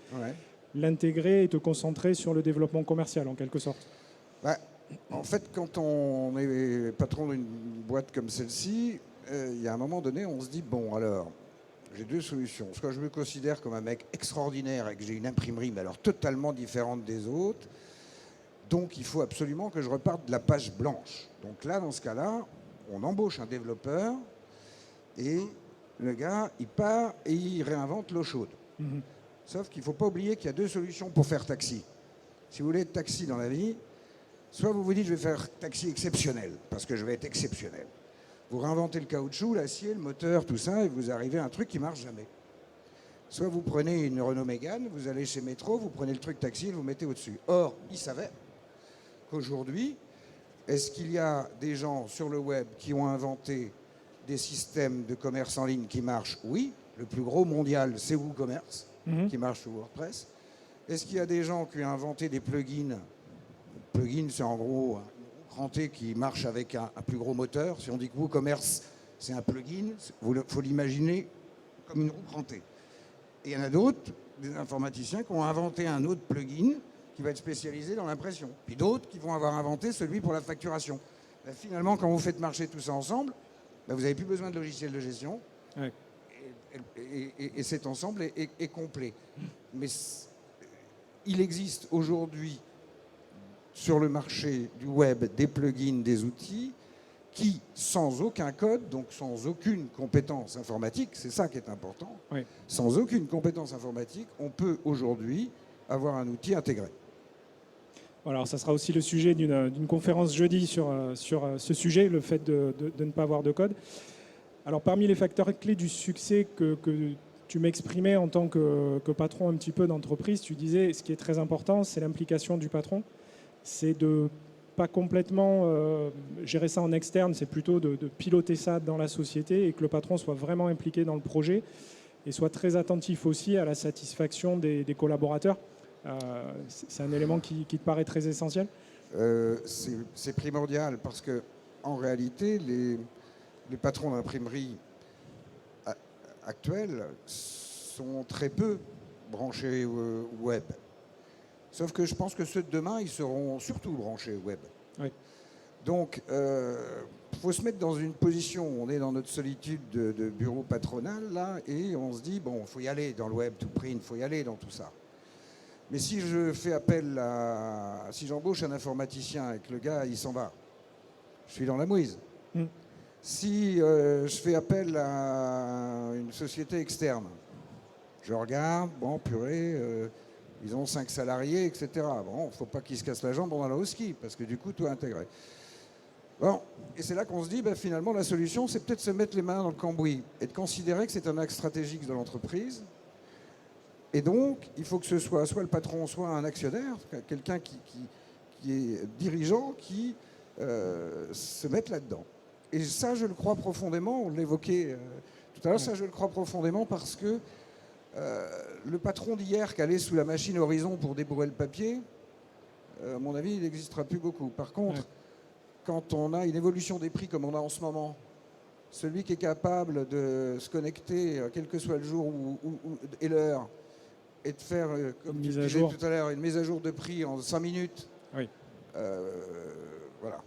l'intégrer et te concentrer sur le développement commercial en quelque sorte. En fait, quand on est patron d'une boîte comme celle-ci, il y a un moment donné, on se dit, bon alors, j'ai deux solutions. Soit je me considère comme un mec extraordinaire et que j'ai une imprimerie, mais alors totalement différente des autres, Donc il faut absolument que je reparte de la page blanche. Donc là, dans ce cas-là, on embauche un développeur et le gars, il part et il réinvente l'eau chaude. Sauf qu'il ne faut pas oublier qu'il y a 2 solutions pour faire taxi. Si vous voulez être taxi dans la vie, soit vous vous dites je vais faire taxi exceptionnel, parce que je vais être exceptionnel. Vous réinventez le caoutchouc, l'acier, le moteur, tout ça, et vous arrivez à un truc qui ne marche jamais. Soit vous prenez une Renault Mégane, vous allez chez Métro, vous prenez le truc taxi et vous mettez au-dessus. Or, il s'avère qu'aujourd'hui, est-ce qu'il y a des gens sur le web qui ont inventé des systèmes de commerce en ligne qui marchent? Oui. Le plus gros mondial, c'est WooCommerce, qui marche sur WordPress. Est-ce qu'il y a des gens qui ont inventé des plugins? Plugin, c'est en gros un grand T qui marche avec un plus gros moteur. Si on dit que WooCommerce, c'est un plugin, il faut l'imaginer comme une roue grand T. Et il y en a d'autres, des informaticiens, qui ont inventé un autre plugin qui va être spécialisé dans l'impression. Puis d'autres qui vont avoir inventé celui pour la facturation. Ben, finalement, quand vous faites marcher tout ça ensemble, ben, vous n'avez plus besoin de logiciel de gestion. Ouais. Et cet ensemble est complet. Mais il existe aujourd'hui sur le marché du web des plugins, des outils qui, sans aucun code, donc sans aucune compétence informatique, c'est ça qui est important, oui. Sans aucune compétence informatique, on peut aujourd'hui avoir un outil intégré. Alors, ça sera aussi le sujet d'une conférence jeudi sur ce sujet, le fait de ne pas avoir de code. Alors, parmi les facteurs clés du succès que tu m'exprimais en tant que patron un petit peu d'entreprise, tu disais, ce qui est très important, c'est l'implication du patron. C'est de pas complètement gérer ça en externe, c'est plutôt de piloter ça dans la société et que le patron soit vraiment impliqué dans le projet et soit très attentif aussi à la satisfaction des collaborateurs. C'est un élément qui te paraît très essentiel? C'est primordial parce que en réalité, les patrons d'imprimerie actuels sont très peu branchés web. Sauf que je pense que ceux de demain, ils seront surtout branchés web. Oui. Donc, faut se mettre dans une position, on est dans notre solitude de bureau patronal, là, et on se dit, bon, il faut y aller dans le web to print, il faut y aller dans tout ça. Mais si je fais appel si j'embauche un informaticien et que le gars, il s'en va, je suis dans la mouise. Si je fais appel à une société externe, je regarde, bon, purée, ils ont 5 salariés, etc. Bon, il ne faut pas qu'ils se cassent la jambe en allant au ski, parce que du coup, tout est intégré. Bon, et c'est là qu'on se dit, ben, finalement, la solution, c'est peut-être se mettre les mains dans le cambouis et de considérer que c'est un axe stratégique de l'entreprise. Et donc, il faut que ce soit le patron, soit un actionnaire, quelqu'un qui est dirigeant, qui se mette là-dedans. Et ça, je le crois profondément, on l'évoquait tout à l'heure, ça, je le crois profondément parce que le patron d'hier qui allait sous la machine Horizon pour débourrer le papier, à mon avis, il n'existera plus beaucoup. Par contre, quand on a une évolution des prix comme on a en ce moment, celui qui est capable de se connecter, quel que soit le jour et l'heure, et de faire, comme tu disais tout à l'heure, une mise à jour de prix en 5 minutes, oui. Voilà.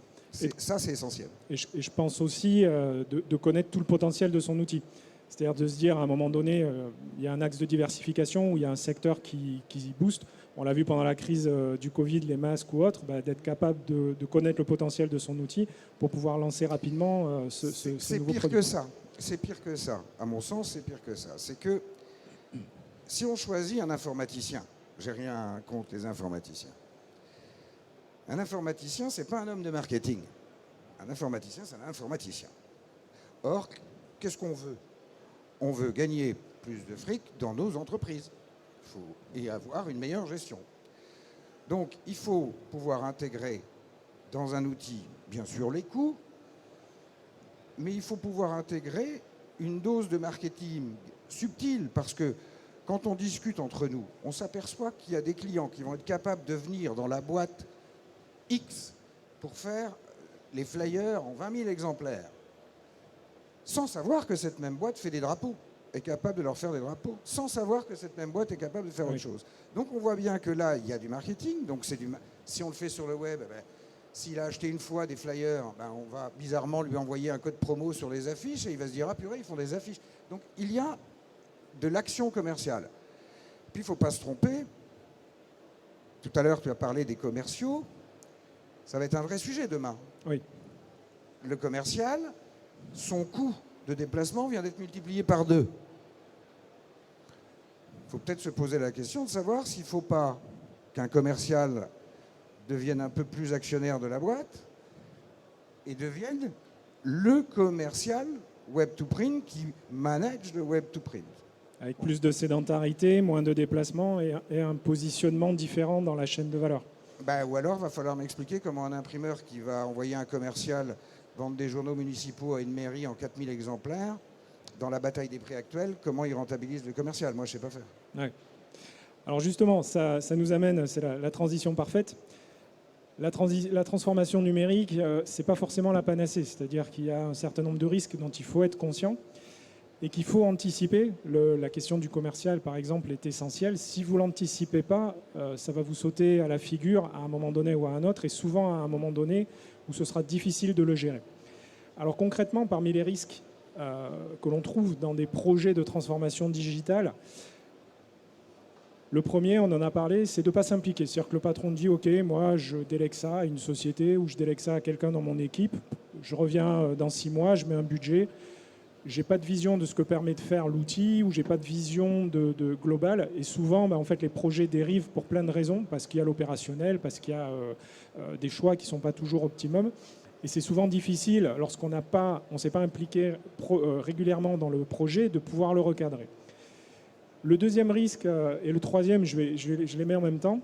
Ça, c'est essentiel. Et je pense aussi de connaître tout le potentiel de son outil. C'est-à-dire de se dire, à un moment donné, il y a un axe de diversification où il y a un secteur qui booste. On l'a vu pendant la crise du Covid, les masques ou autres, d'être capable de connaître le potentiel de son outil pour pouvoir lancer rapidement ce nouveau produit. C'est pire que ça. C'est pire que ça. À mon sens, c'est pire que ça. C'est que si on choisit un informaticien, j'ai rien contre les informaticiens. Un informaticien, ce n'est pas un homme de marketing. Un informaticien, c'est un informaticien. Or, qu'est-ce qu'on veut? On veut gagner plus de fric dans nos entreprises et avoir une meilleure gestion. Donc, il faut pouvoir intégrer dans un outil, bien sûr, les coûts, mais il faut pouvoir intégrer une dose de marketing subtile, parce que quand on discute entre nous, on s'aperçoit qu'il y a des clients qui vont être capables de venir dans la boîte X pour faire les flyers en 20 000 exemplaires, sans savoir que cette même boîte fait des drapeaux, est capable de leur faire des drapeaux, sans savoir que cette même boîte est capable de faire autre chose. Donc on voit bien que là, il y a du marketing. Donc si on le fait sur le web, s'il a acheté une fois des flyers, on va bizarrement lui envoyer un code promo sur les affiches et il va se dire « Ah purée, ils font des affiches ». Donc il y a de l'action commerciale. Puis il ne faut pas se tromper. Tout à l'heure, tu as parlé des commerciaux. Ça va être un vrai sujet demain. Oui. Le commercial, son coût de déplacement vient d'être multiplié par 2. Il faut peut-être se poser la question de savoir s'il ne faut pas qu'un commercial devienne un peu plus actionnaire de la boîte et devienne le commercial web-to-print qui manage le web-to-print. Avec plus de sédentarité, moins de déplacements et un positionnement différent dans la chaîne de valeur. Ou alors, il va falloir m'expliquer comment un imprimeur qui va envoyer un commercial vendre des journaux municipaux à une mairie en 4000 exemplaires, dans la bataille des prix actuels, comment il rentabilise le commercial. Moi, je ne sais pas faire. Ouais. Alors justement, ça nous amène, c'est la transition parfaite. La transformation numérique, ce n'est pas forcément la panacée. C'est-à-dire qu'il y a un certain nombre de risques dont il faut être conscient et qu'il faut anticiper. La question du commercial, par exemple, est essentielle. Si vous ne l'anticipez pas, ça va vous sauter à la figure à un moment donné ou à un autre, et souvent à un moment donné où ce sera difficile de le gérer. Alors concrètement, parmi les risques que l'on trouve dans des projets de transformation digitale, le premier, on en a parlé, c'est de ne pas s'impliquer. C'est-à-dire que le patron dit « Ok, moi, je délègue ça à une société ou je délègue ça à quelqu'un dans mon équipe. Je reviens dans 6 mois, je mets un budget. Je n'ai pas de vision de ce que permet de faire l'outil ou je n'ai pas de vision de globale. » Et souvent, en fait, les projets dérivent pour plein de raisons, parce qu'il y a l'opérationnel, parce qu'il y a des choix qui ne sont pas toujours optimum. Et c'est souvent difficile, lorsqu'on ne s'est pas impliqué régulièrement dans le projet, de pouvoir le recadrer. Le deuxième risque, et le troisième, je les mets en même temps,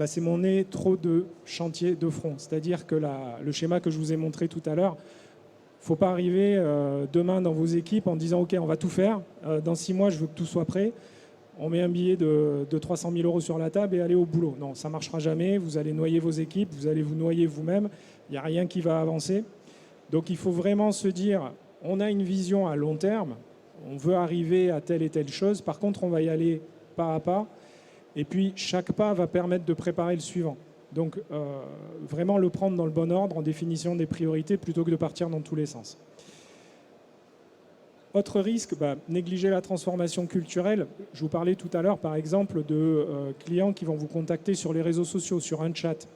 c'est mon nez trop de chantiers de front. C'est-à-dire que le schéma que je vous ai montré tout à l'heure, il ne faut pas arriver demain dans vos équipes en disant « Ok, on va tout faire, dans 6 mois, je veux que tout soit prêt. On met un billet de 300 000 € sur la table et allez au boulot. » Non, ça ne marchera jamais. Vous allez noyer vos équipes, vous allez vous noyer vous-même. Il n'y a rien qui va avancer. Donc il faut vraiment se dire, on a une vision à long terme, on veut arriver à telle et telle chose. Par contre, on va y aller pas à pas. Et puis, chaque pas va permettre de préparer le suivant. Donc, vraiment le prendre dans le bon ordre en définition des priorités plutôt que de partir dans tous les sens. Autre risque, négliger la transformation culturelle. Je vous parlais tout à l'heure, par exemple, de clients qui vont vous contacter sur les réseaux sociaux, sur un chat.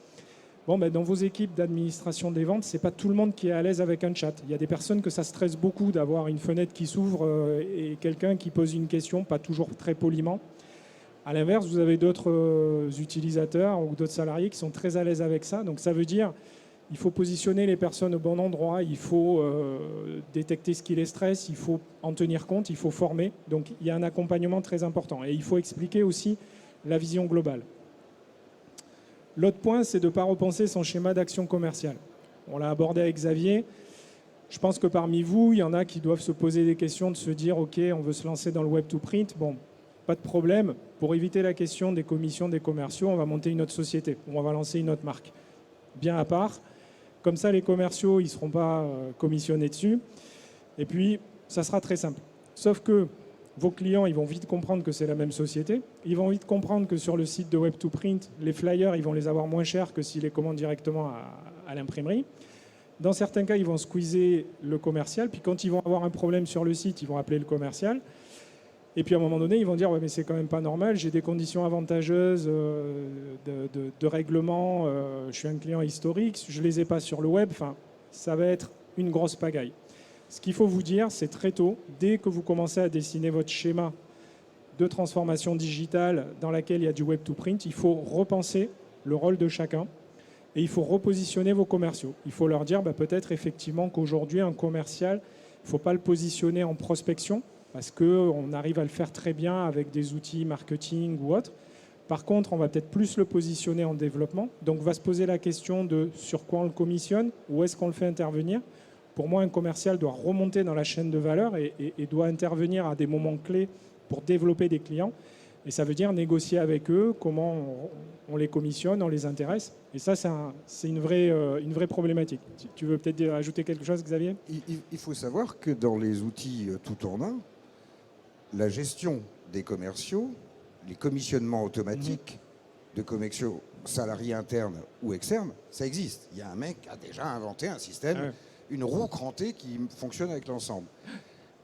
Dans vos équipes d'administration des ventes, ce n'est pas tout le monde qui est à l'aise avec un chat. Il y a des personnes que ça stresse beaucoup d'avoir une fenêtre qui s'ouvre et quelqu'un qui pose une question, pas toujours très poliment. À l'inverse, vous avez d'autres utilisateurs ou d'autres salariés qui sont très à l'aise avec ça. Donc ça veut dire qu'il faut positionner les personnes au bon endroit, il faut détecter ce qui les stresse, il faut en tenir compte, il faut former. Donc il y a un accompagnement très important. Et il faut expliquer aussi la vision globale. L'autre point, c'est de ne pas repenser son schéma d'action commerciale. On l'a abordé avec Xavier. Je pense que parmi vous, il y en a qui doivent se poser des questions, de se dire « Ok, on veut se lancer dans le web-to-print. » Bon, pas de problème. Pour éviter la question des commissions des commerciaux, on va monter une autre société. On va lancer une autre marque. Bien à part. Comme ça, les commerciaux, ils ne seront pas commissionnés dessus. Et puis, ça sera très simple. Sauf que vos clients, ils vont vite comprendre que c'est la même société. Ils vont vite comprendre que sur le site de Web2Print, les flyers, ils vont les avoir moins chers que s'ils les commandent directement à l'imprimerie. Dans certains cas, ils vont squeezer le commercial. Puis quand ils vont avoir un problème sur le site, ils vont appeler le commercial. Et puis à un moment donné, ils vont dire « Ouais, mais c'est quand même pas normal, j'ai des conditions avantageuses de règlement, je suis un client historique, je ne les ai pas sur le web. » Enfin, ça va être une grosse pagaille. Ce qu'il faut vous dire, c'est très tôt, dès que vous commencez à dessiner votre schéma de transformation digitale dans laquelle il y a du web-to-print, il faut repenser le rôle de chacun et il faut repositionner vos commerciaux. Il faut leur dire peut-être effectivement qu'aujourd'hui, un commercial, il ne faut pas le positionner en prospection parce qu'on arrive à le faire très bien avec des outils marketing ou autres. Par contre, on va peut-être plus le positionner en développement. Donc, on va se poser la question de sur quoi on le commissionne, où est-ce qu'on le fait intervenir. Pour moi, un commercial doit remonter dans la chaîne de valeur et doit intervenir à des moments clés pour développer des clients. Et ça veut dire négocier avec eux, comment on les commissionne, on les intéresse. Et ça, c'est une vraie problématique. Tu veux peut-être ajouter quelque chose, Xavier ? Il faut savoir que dans les outils tout en un, la gestion des commerciaux, les commissionnements automatiques de commerciaux salariés internes ou externes, ça existe. Il y a un mec qui a déjà inventé un système, une roue crantée qui fonctionne avec l'ensemble.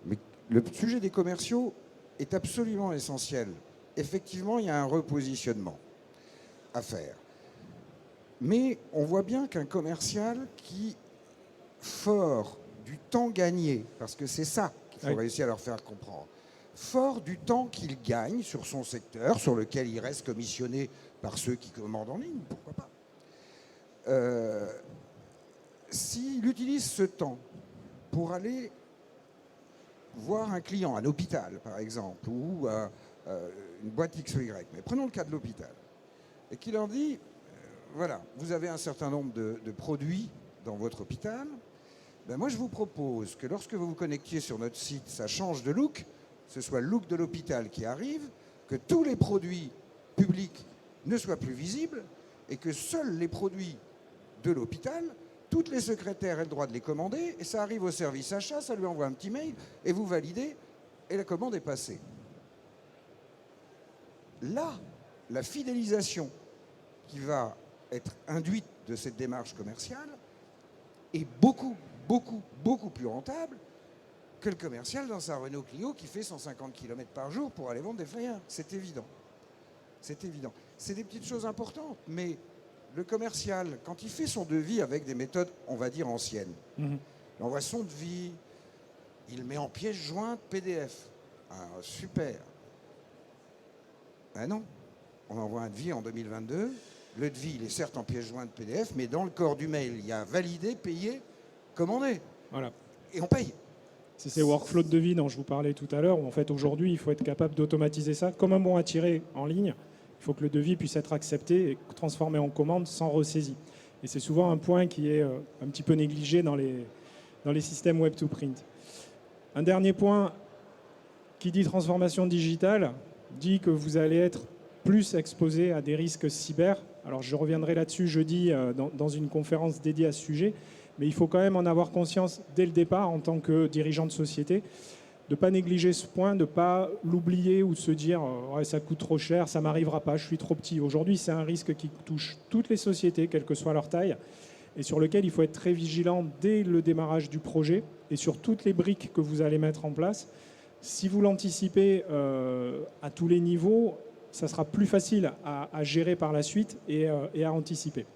Mais le sujet des commerciaux est absolument essentiel. Effectivement, il y a un repositionnement à faire. Mais on voit bien qu'un commercial qui, fort du temps gagné, parce que c'est ça qu'il faut réussir à leur faire comprendre, fort du temps qu'il gagne sur son secteur, sur lequel il reste commissionné par ceux qui commandent en ligne, pourquoi pas, s'il utilise ce temps pour aller voir un client, un hôpital par exemple, ou une boîte X ou Y, mais prenons le cas de l'hôpital, et qui leur dit, voilà, vous avez un certain nombre de produits dans votre hôpital, ben moi je vous propose que lorsque vous vous connectiez sur notre site, ça change de look, ce soit le look de l'hôpital qui arrive, que tous les produits publics ne soient plus visibles, et que seuls les produits de l'hôpital, toutes les secrétaires aient le droit de les commander, et ça arrive au service achat, ça lui envoie un petit mail, et vous validez, et la commande est passée. Là, la fidélisation qui va être induite de cette démarche commerciale est beaucoup plus rentable que le commercial dans sa Renault Clio qui fait 150 km par jour pour aller vendre des flyers. C'est évident. C'est évident. C'est des petites choses importantes, mais le commercial, quand il fait son devis avec des méthodes, on va dire, anciennes, il envoie son devis, il met en pièce jointe PDF. Ah, super. Ah non, on envoie un devis en 2022. Le devis, il est certes en pièce jointe PDF, mais dans le corps du mail, il y a validé, payé, commandé. Voilà. Et on paye. C'est ces workflows de devis dont je vous parlais tout à l'heure, où en fait aujourd'hui, il faut être capable d'automatiser ça. Comme un bon à tirer en ligne, il faut que le devis puisse être accepté et transformé en commande sans ressaisie. Et c'est souvent un point qui est un petit peu négligé dans les systèmes web to print. Un dernier point qui dit transformation digitale, dit que vous allez être plus exposé à des risques cyber. Alors je reviendrai là-dessus jeudi dans une conférence dédiée à ce sujet, mais il faut quand même en avoir conscience dès le départ en tant que dirigeant de société, de ne pas négliger ce point, de ne pas l'oublier ou se dire ouais, ça coûte trop cher, ça ne m'arrivera pas, je suis trop petit. Aujourd'hui, c'est un risque qui touche toutes les sociétés, quelle que soit leur taille, et sur lequel il faut être très vigilant dès le démarrage du projet et sur toutes les briques que vous allez mettre en place. Si vous l'anticipez à tous les niveaux, ça sera plus facile à gérer par la suite et à anticiper.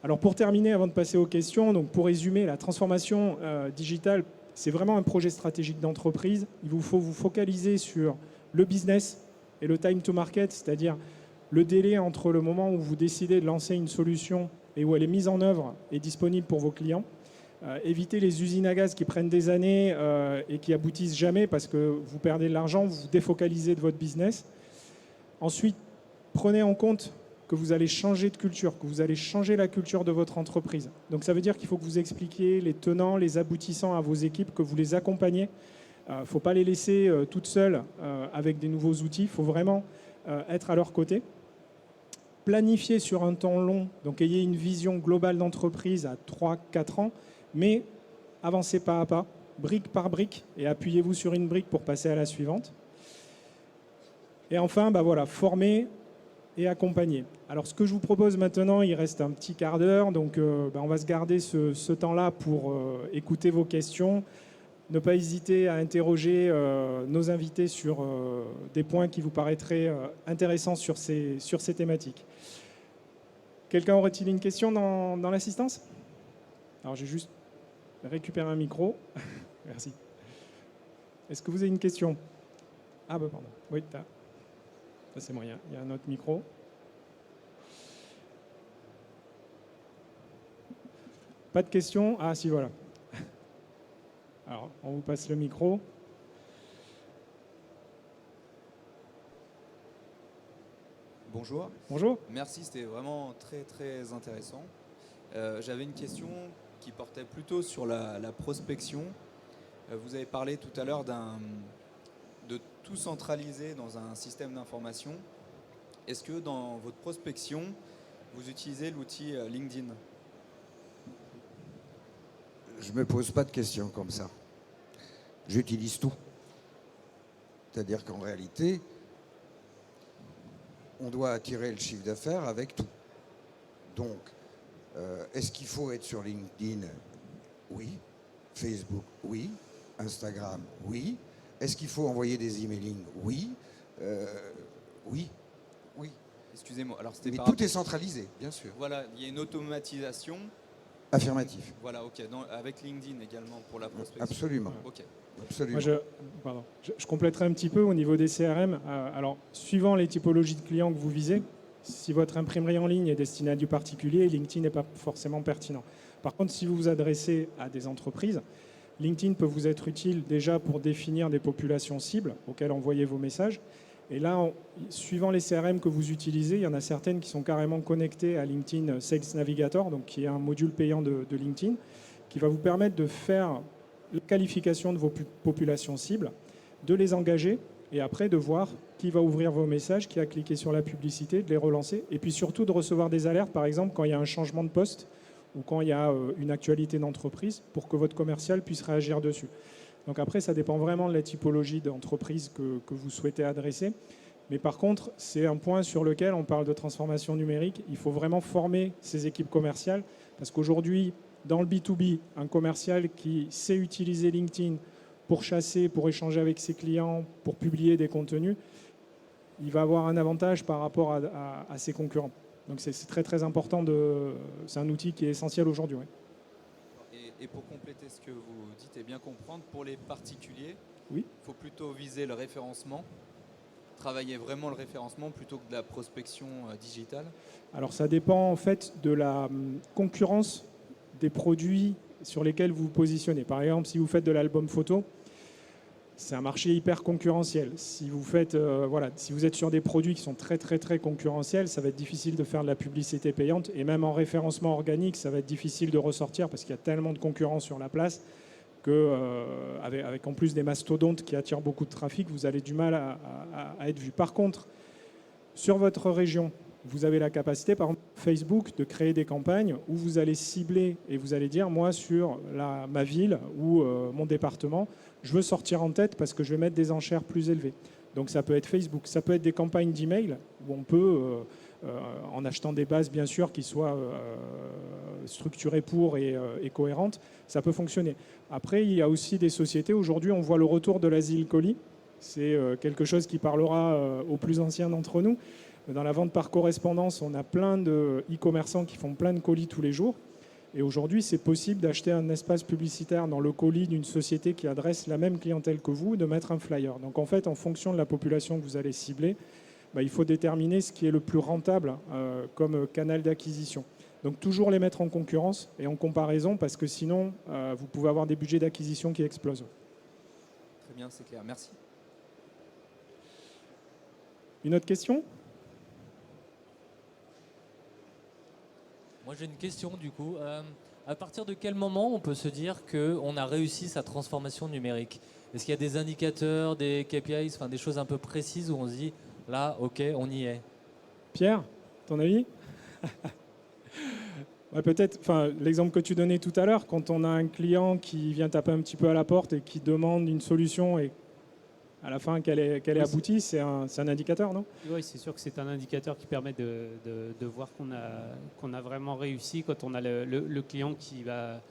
Alors pour terminer, avant de passer aux questions, donc pour résumer, la transformation digitale, c'est vraiment un projet stratégique d'entreprise. Il vous faut vous focaliser sur le business et le time to market, c'est-à-dire le délai entre le moment où vous décidez de lancer une solution et où elle est mise en œuvre et disponible pour vos clients. Éviter les usines à gaz qui prennent des années et qui aboutissent jamais parce que vous perdez de l'argent, vous vous défocalisez de votre business. Ensuite, prenez en compte que vous allez changer de culture, que vous allez changer la culture de votre entreprise. Donc ça veut dire qu'il faut que vous expliquiez les tenants, les aboutissants à vos équipes, que vous les accompagnez. Il ne faut pas les laisser toutes seules avec des nouveaux outils, il faut vraiment être à leur côté. Planifiez sur un temps long, donc ayez une vision globale d'entreprise à 3-4 ans, mais avancez pas à pas, brique par brique, et appuyez-vous sur une brique pour passer à la suivante. Et enfin, voilà, former et accompagner. Alors ce que je vous propose maintenant, il reste un petit quart d'heure, donc on va se garder ce temps-là pour écouter vos questions. Ne pas hésiter à interroger nos invités sur des points qui vous paraîtraient intéressants sur ces thématiques. Quelqu'un aurait-il une question dans l'assistance? Alors j'ai juste récupéré un micro. Merci. Est-ce que vous avez une question? Ah bah pardon. Oui, ça c'est moyen. Il y a un autre micro. Pas de questions? Ah si, voilà. Alors, on vous passe le micro. Bonjour. Bonjour. Merci, c'était vraiment très très intéressant. J'avais une question qui portait plutôt sur la prospection. Vous avez parlé tout à l'heure de tout centraliser dans un système d'information. Est-ce que dans votre prospection, vous utilisez l'outil LinkedIn? Je ne me pose pas de questions comme ça. J'utilise tout. C'est-à-dire qu'en réalité, on doit attirer le chiffre d'affaires avec tout. Donc, est-ce qu'il faut être sur LinkedIn? Oui. Facebook? Oui. Instagram? Oui. Est-ce qu'il faut envoyer des emailing? Oui. Oui. Oui. Est-ce excusez-moi. Alors, c'était Mais par tout rapport- est centralisé, bien sûr. Voilà, il y a une automatisation. Affirmatif. Voilà, ok. Avec LinkedIn également pour la prospection. Absolument. Ok. Absolument. Moi, je compléterai un petit peu au niveau des CRM. Alors, suivant les typologies de clients que vous visez, si votre imprimerie en ligne est destinée à du particulier, LinkedIn n'est pas forcément pertinent. Par contre, si vous vous adressez à des entreprises, LinkedIn peut vous être utile déjà pour définir des populations cibles auxquelles envoyer vos messages. Et là, suivant les CRM que vous utilisez, il y en a certaines qui sont carrément connectées à LinkedIn Sales Navigator, donc qui est un module payant de LinkedIn, qui va vous permettre de faire la qualification de vos populations cibles, de les engager et après de voir qui va ouvrir vos messages, qui a cliqué sur la publicité, de les relancer et puis surtout de recevoir des alertes, par exemple, quand il y a un changement de poste ou quand il y a une actualité d'entreprise pour que votre commercial puisse réagir dessus. Donc après, ça dépend vraiment de la typologie d'entreprise que vous souhaitez adresser. Mais par contre, c'est un point sur lequel on parle de transformation numérique. Il faut vraiment former ces équipes commerciales parce qu'aujourd'hui, dans le B2B, un commercial qui sait utiliser LinkedIn pour chasser, pour échanger avec ses clients, pour publier des contenus, il va avoir un avantage par rapport à ses concurrents. Donc c'est très très important. C'est un outil qui est essentiel aujourd'hui. Ouais. Et pour compléter ce que vous dites et bien comprendre, pour les particuliers, Oui. il faut plutôt viser le référencement, travailler vraiment le référencement plutôt que de la prospection digitale. Alors ça dépend en fait de la concurrence des produits sur lesquels vous vous positionnez. Par exemple, si vous faites de l'album photo, c'est un marché hyper concurrentiel. Si vous si vous êtes sur des produits qui sont très très très concurrentiels, ça va être difficile de faire de la publicité payante et même en référencement organique, ça va être difficile de ressortir parce qu'il y a tellement de concurrence sur la place que avec en plus des mastodontes qui attirent beaucoup de trafic, vous avez du mal à être vu. Par contre, sur votre région, vous avez la capacité, par exemple, Facebook, de créer des campagnes où vous allez cibler et vous allez dire, moi, sur ma ville ou mon département, je veux sortir en tête parce que je vais mettre des enchères plus élevées. Donc ça peut être Facebook, ça peut être des campagnes d'email où on peut, en achetant des bases, bien sûr, qui soient structurées pour et cohérentes, ça peut fonctionner. Après, il y a aussi des sociétés, aujourd'hui, on voit le retour de l'asile colis. C'est quelque chose qui parlera aux plus anciens d'entre nous. Dans la vente par correspondance, on a plein de e-commerçants qui font plein de colis tous les jours. Et aujourd'hui, c'est possible d'acheter un espace publicitaire dans le colis d'une société qui adresse la même clientèle que vous, de mettre un flyer. Donc en fait, en fonction de la population que vous allez cibler, il faut déterminer ce qui est le plus rentable comme canal d'acquisition. Donc toujours les mettre en concurrence et en comparaison parce que sinon, vous pouvez avoir des budgets d'acquisition qui explosent. Très bien, c'est clair. Merci. Une autre question ? Moi j'ai une question du coup. À partir de quel moment on peut se dire qu'on a réussi sa transformation numérique? Est-ce qu'il y a des indicateurs, des KPIs, des choses un peu précises où on se dit là, ok, on y est? Pierre, ton avis? Ouais, peut-être, l'exemple que tu donnais tout à l'heure, quand on a un client qui vient taper un petit peu à la porte et qui demande une solution et à la fin qu'elle est aboutie, c'est un indicateur, non? Oui, c'est sûr que c'est un indicateur qui permet de voir qu'on a vraiment réussi quand on a le client qui va,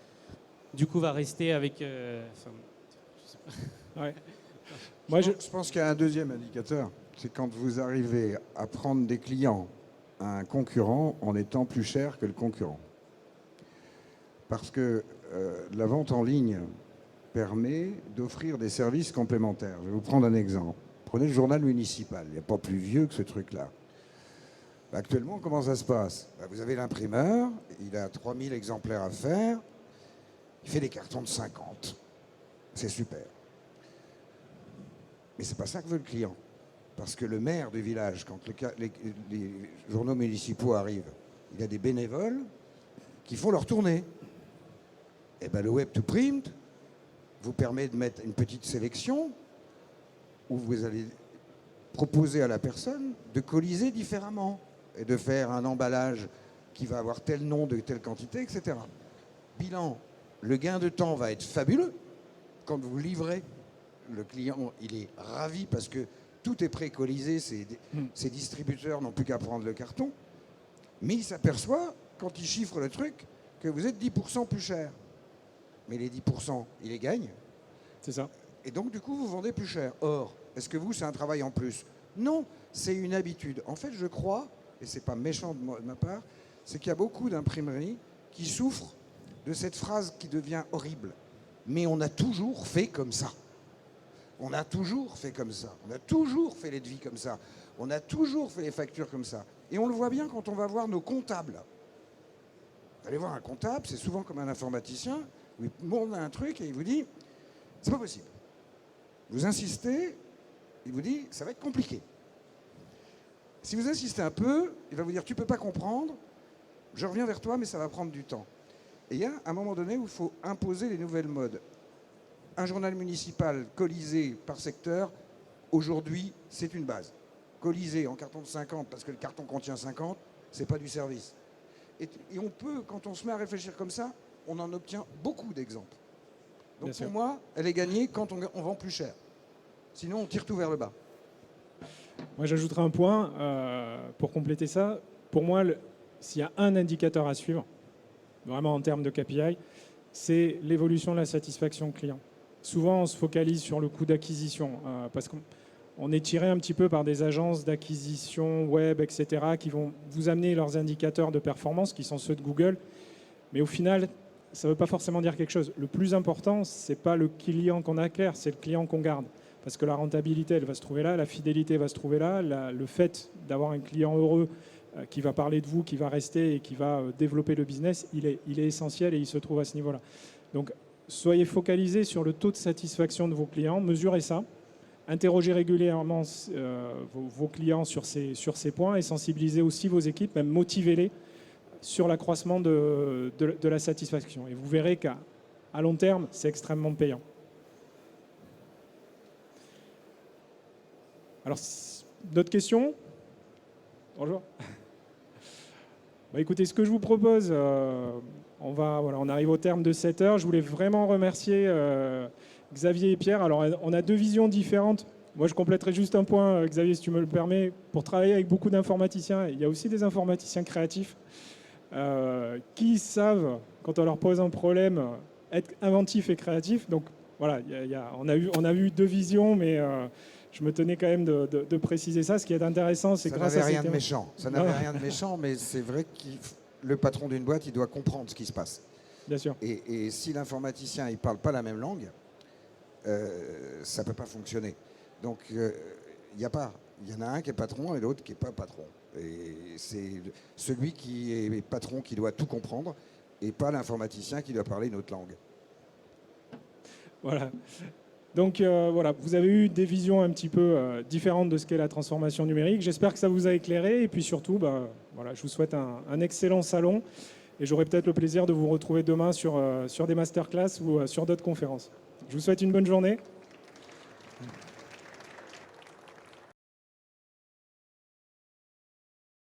du coup, va rester avec... Ouais. Je pense qu'il y a un deuxième indicateur, c'est quand vous arrivez à prendre des clients à un concurrent en étant plus cher que le concurrent. Parce que la vente en ligne permet d'offrir des services complémentaires. Je vais vous prendre un exemple. Prenez le journal municipal, il n'y a pas plus vieux que ce truc-là. Actuellement, comment ça se passe? Vous avez l'imprimeur, il a 3000 exemplaires à faire, il fait des cartons de 50. C'est super. Mais c'est pas ça que veut le client. Parce que le maire du village, quand les journaux municipaux arrivent, il y a des bénévoles qui font leur tournée. Et bien le web to print vous permet de mettre une petite sélection où vous allez proposer à la personne de coliser différemment et de faire un emballage qui va avoir tel nom de telle quantité, etc. Bilan, le gain de temps va être fabuleux. Quand vous livrez, le client, il est ravi parce que tout est pré-colisé, ces distributeurs n'ont plus qu'à prendre le carton. Mais il s'aperçoit, quand il chiffre le truc, que vous êtes 10% plus cher. Mais les 10%, il les gagne. C'est ça. Et donc, du coup, vous vendez plus cher. Or, est-ce que vous, c'est un travail en plus? Non, c'est une habitude. En fait, je crois et c'est pas méchant de ma part, c'est qu'il y a beaucoup d'imprimeries qui souffrent de cette phrase qui devient horrible. Mais on a toujours fait comme ça. On a toujours fait comme ça. On a toujours fait les devis comme ça. On a toujours fait les factures comme ça. Et on le voit bien quand on va voir nos comptables. Vous allez voir un comptable, c'est souvent comme un informaticien, où il montre un truc et il vous dit, c'est pas possible. Vous insistez, il vous dit, ça va être compliqué. Si vous insistez un peu, il va vous dire, tu peux pas comprendre, je reviens vers toi, mais ça va prendre du temps. Et il y a un moment donné où il faut imposer les nouvelles modes. Un journal municipal colisé par secteur, aujourd'hui, c'est une base. Colisé en carton de 50, parce que le carton contient 50, c'est pas du service. Et on peut, quand on se met à réfléchir comme ça, on en obtient beaucoup d'exemples. Donc pour moi, elle est gagnée quand on vend plus cher. Sinon, on tire tout vers le bas. Moi, j'ajouterai un point pour compléter ça. Pour moi, s'il y a un indicateur à suivre, vraiment en termes de KPI, c'est l'évolution de la satisfaction client. Souvent, on se focalise sur le coût d'acquisition parce qu'on est tiré un petit peu par des agences d'acquisition web, etc., qui vont vous amener leurs indicateurs de performance, qui sont ceux de Google. Mais au final, ça ne veut pas forcément dire quelque chose. Le plus important, ce n'est pas le client qu'on acquiert, c'est le client qu'on garde. Parce que la rentabilité, elle va se trouver là, la fidélité va se trouver là, le fait d'avoir un client heureux qui va parler de vous, qui va rester et qui va développer le business, il est essentiel et il se trouve à ce niveau-là. Donc, soyez focalisés sur le taux de satisfaction de vos clients, mesurez ça, interrogez régulièrement vos clients sur ces points et sensibilisez aussi vos équipes, même motivez-les sur l'accroissement de la satisfaction. Et vous verrez qu'à long terme, c'est extrêmement payant. Alors, d'autres questions? Bonjour. Écoutez, ce que je vous propose, on arrive au terme de cette heure. Je voulais vraiment remercier Xavier et Pierre. Alors, on a deux visions différentes. Moi, je compléterai juste un point, Xavier, si tu me le permets. Pour travailler avec beaucoup d'informaticiens, il y a aussi des informaticiens créatifs qui savent, quand on leur pose un problème, être inventifs et créatifs. Donc, voilà, on a eu deux visions, mais je me tenais quand même de préciser ça. Ce qui est intéressant, c'est grâce à... Ça n'avait rien de méchant. Ça n'avait rien de méchant, mais c'est vrai que le patron d'une boîte, il doit comprendre ce qui se passe. Bien sûr. Et si l'informaticien, il ne parle pas la même langue, ça ne peut pas fonctionner. Donc, il y en a un qui est patron et l'autre qui n'est pas patron. Et c'est celui qui est patron qui doit tout comprendre et pas l'informaticien qui doit parler une autre langue. Voilà. Donc voilà, vous avez eu des visions un petit peu différentes de ce qu'est la transformation numérique. J'espère que ça vous a éclairé et puis surtout, voilà, je vous souhaite un excellent salon et j'aurai peut-être le plaisir de vous retrouver demain sur des masterclass ou sur d'autres conférences. Je vous souhaite une bonne journée.